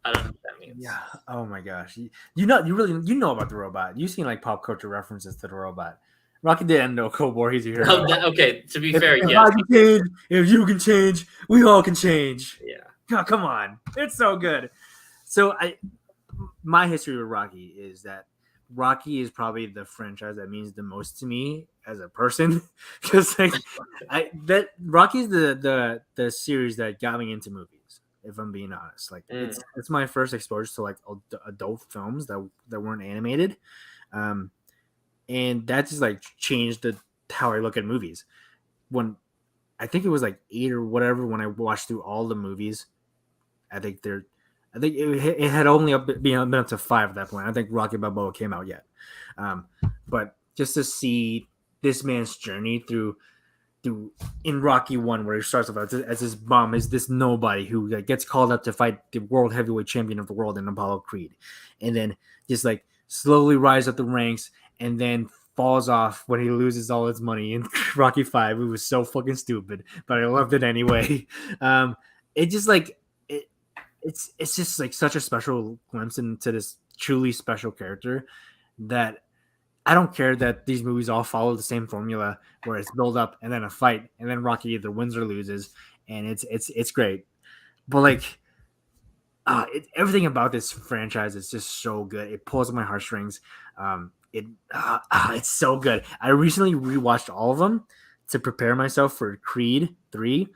I don't know what that means. Yeah. Oh my gosh. You know about the robot. You've seen like pop culture references to the robot. Rocky didn't know Cold War. He's a hero. Okay, to be fair, yes. If you can change, we all can change. Yeah. Oh, come on. It's so good. So my history with Rocky is that Rocky is probably the franchise that means the most to me as a person, because Rocky is the series that got me into movies. If I'm being honest, like it's my first exposure to like adult films that weren't animated, and that just like changed how I look at movies. When I think it was like 8 or whatever, when I watched through all the movies, I think it had only been up to 5 at that point. I think Rocky Balboa came out yet, but just to see this man's journey through in Rocky 1, where he starts off as this bum, is this nobody who gets called up to fight the world heavyweight champion of the world in Apollo Creed, and then just like slowly rise up the ranks, and then falls off when he loses all his money in Rocky 5. It was so fucking stupid, but I loved it anyway. It just like it's just like such a special glimpse into this truly special character that I don't care that these movies all follow the same formula, where it's build up and then a fight and then Rocky either wins or loses, and it's great. But like everything about this franchise is just so good. It pulls at my heartstrings. It's so good. I recently rewatched all of them to prepare myself for Creed 3.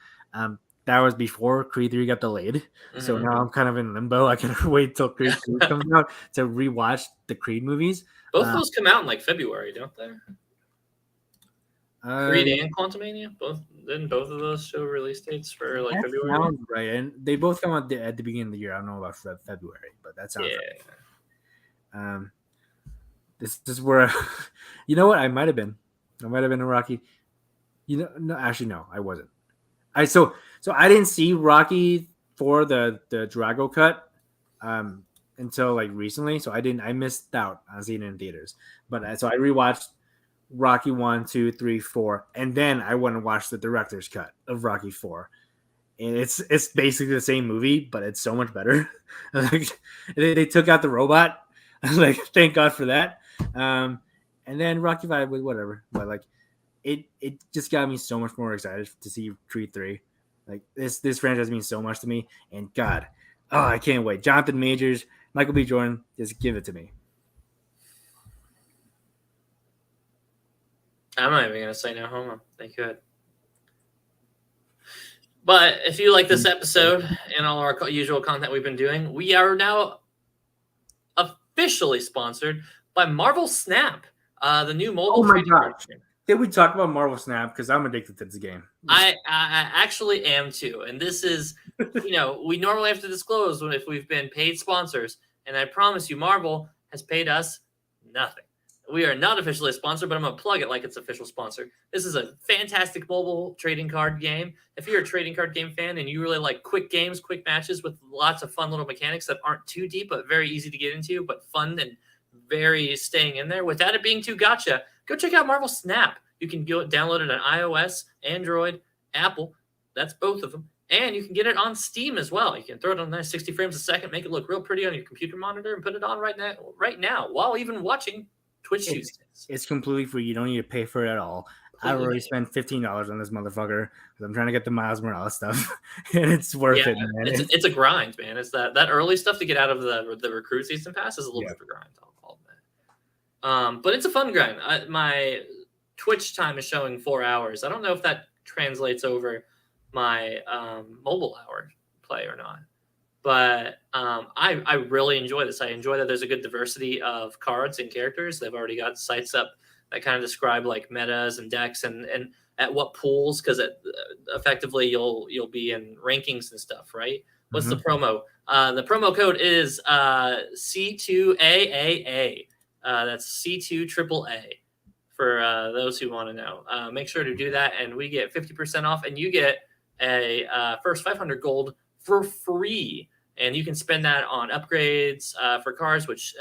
That was before Creed 3 got delayed. Mm-hmm. So now I'm kind of in limbo. I can wait till Creed 2 comes out to rewatch the Creed movies. Both of those come out in like February, don't they? Creed and Quantumania? Didn't both of those show release dates for like February? Sounds right. And they both come out at the beginning of the year. I don't know about February, but that sounds right. This is where you know what? I might have been a Rocky. No, actually no, I wasn't. So I didn't see Rocky for the Drago cut until like recently. So I missed out on seeing it in theaters. But so I rewatched Rocky 1, 2, 3, 4, and then I went and watched the director's cut of Rocky 4. And it's basically the same movie, but it's so much better. Like, they took out the robot. Like, thank God for that. And then Rocky 5 was whatever. But like it just got me so much more excited to see Creed 3. Like this franchise means so much to me, and God, I can't wait. Jonathan Majors, Michael B. Jordan, just give it to me. I'm not even gonna say no homo. Thank you. But if you like this episode and all our usual content we've been doing, we are now officially sponsored by Marvel Snap, the new mobile trading card game. Did we talk about Marvel Snap? Because I'm addicted to this game. I actually am too. And this is, we normally have to disclose if we've been paid sponsors. And I promise you, Marvel has paid us nothing. We are not officially a sponsor, but I'm going to plug it like it's official sponsor. This is a fantastic mobile trading card game. If you're a trading card game fan and you really like quick games, quick matches with lots of fun little mechanics that aren't too deep, but very easy to get into, but fun and very staying in there without it being too gotcha, go check out Marvel Snap. You can download it on iOS, Android, Apple. That's both of them. And you can get it on Steam as well. You can throw it on there 60 frames a second, make it look real pretty on your computer monitor, and put it on right now while even watching Twitch Tuesdays. It's completely free. You don't need to pay for it at all. I've already spent $15 on this motherfucker because I'm trying to get the Miles Morales stuff, and it's worth it, man. It's a grind, man. It's that early stuff to get out of the recruit season pass is a little bit of a grind. I'll admit. But it's a fun grind. My Twitch time is showing 4 hours. I don't know if that translates over my mobile hour play or not. But I really enjoy this. I enjoy that there's a good diversity of cards and characters. They've already got sites up that kind of describe like metas and decks and at what pools, because effectively you'll be in rankings and stuff, right? What's the promo? The promo code is C2AAA. That's C2AAA for those who want to know. Make sure to do that, and we get 50% off, and you get a first 500 gold for free. And you can spend that on upgrades for cards, which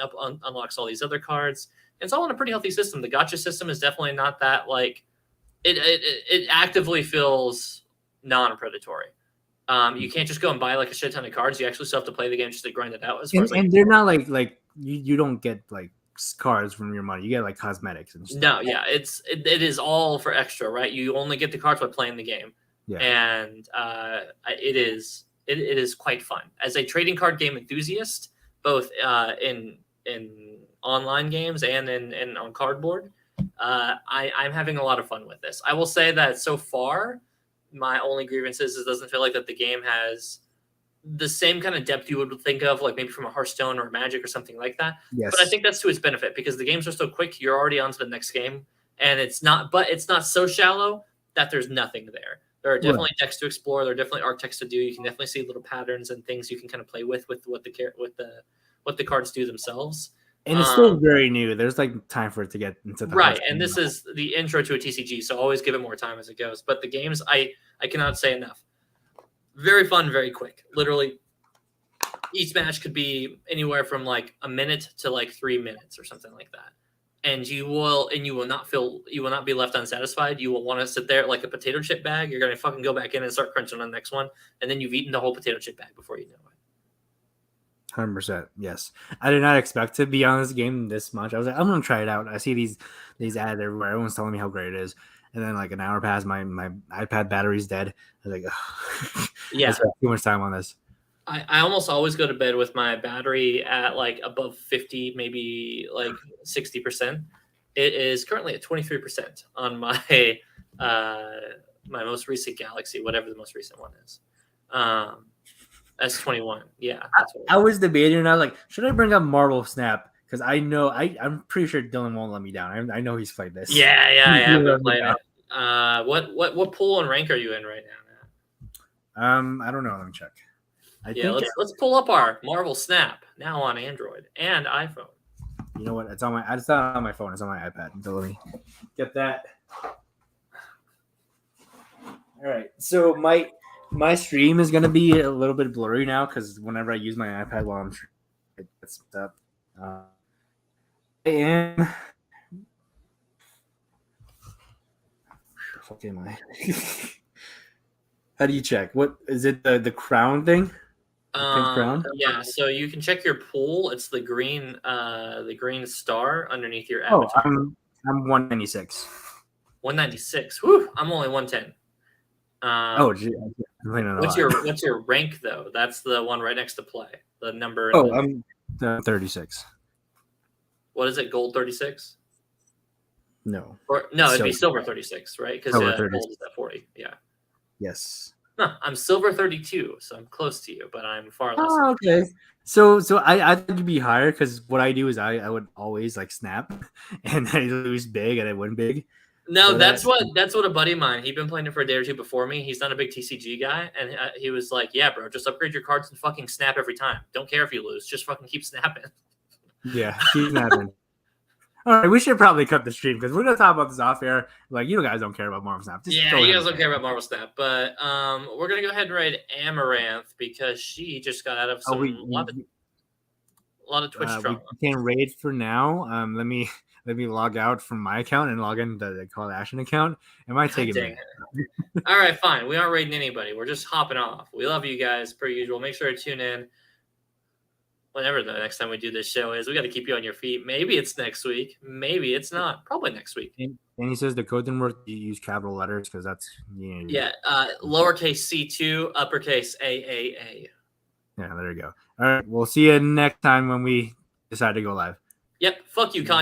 unlocks all these other cards. And it's all in a pretty healthy system. The gacha system is definitely not that like it actively feels non-predatory. You can't just go and buy like a shit ton of cards. You actually still have to play the game just to grind it out. And they're not like you don't get like cards from your money. You get like cosmetics and stuff. No, yeah, it is all for extra, right? You only get the cards by playing the game. Yeah. And it is quite fun as a trading card game enthusiast, both in online games and in on cardboard. I'm having a lot of fun with this. I will say that so far, my only grievance is it doesn't feel like that the game has the same kind of depth you would think of, like maybe from a Hearthstone or a Magic or something like that. Yes. But I think that's to its benefit because the games are so quick. You're already on to the next game, and it's not so shallow that there's nothing there. There are definitely decks to explore. There are definitely archetypes to do. You can definitely see little patterns and things you can kind of play with what the cards do themselves. And it's still very new. There's like time for it to get into the right. And this is the intro to a TCG, so always give it more time as it goes. But the games, I cannot say enough. Very fun, very quick. Literally, each match could be anywhere from like a minute to like 3 minutes or something like that. And you will not be left unsatisfied. You will want to sit there like a potato chip bag. You're going to fucking go back in and start crunching on the next one. And then you've eaten the whole potato chip bag before you know it. 100%. Yes. I did not expect to be on this game this much. I was like, I'm going to try it out. I see these ads everywhere. Everyone's telling me how great it is. And then like an hour passed, my iPad battery's dead. I was like, yeah, I spent too much time on this. I almost always go to bed with my battery at like above 50, maybe like 60%. It is currently at 23% on my my most recent Galaxy, whatever the most recent one is. S21. Yeah. I was debating and I was like, should I bring up Marvel Snap? Because I know I'm pretty sure Dylan won't let me down. I know he's played this. Yeah, I have been playing it. What pool and rank are you in right now? I don't know. Let me check. Let's pull up our Marvel Snap now on Android and iPhone. You know what? It's not on my phone. It's on my iPad. So let me get that. All right. So my stream is gonna be a little bit blurry now because whenever I use my iPad while I'm streaming, it gets up. I am. Fuck am I? How do you check? What is it? The crown thing? Crown? Yeah. So you can check your pool. It's the green star underneath your avatar. Oh, I'm 196. 196. Whew, I'm only 110. Oh, gee. What's your rank though? That's the one right next to play. The number. Oh, I'm 36. What is it? Gold 36? No. Or no, it'd be silver 36, right? Because gold is at 40. Yeah. Yes. No, I'm silver 32, so I'm close to you, but I'm far less. Oh, okay. So I thought you'd be higher because what I do is I would always like snap, and I lose big and I win big. No, So that's what a buddy of mine. He'd been playing it for a day or two before me. He's not a big TCG guy, and he was like, "Yeah, bro, just upgrade your cards and fucking snap every time. Don't care if you lose, just fucking keep snapping." Yeah, keep snapping. All right, we should probably cut the stream because we're gonna talk about this off air. Like, you guys don't care about Marvel Snap. You guys don't care about Marvel Snap, but we're gonna go ahead and raid Amaranth because she just got out of a lot of Twitch drama. We can't raid for now. Let me log out from my account and log into the Call to Action account. It might take a minute. All right, fine. We aren't raiding anybody. We're just hopping off. We love you guys per usual. Make sure to tune in whenever the next time we do this show is. We got to keep you on your feet. Maybe it's next week. Maybe it's not. Probably next week. And he says the code didn't work. You use capital letters because that's lowercase C2, uppercase AAA. Yeah, there you go. All right, we'll see you next time when we decide to go live. Yep. Fuck you, Con.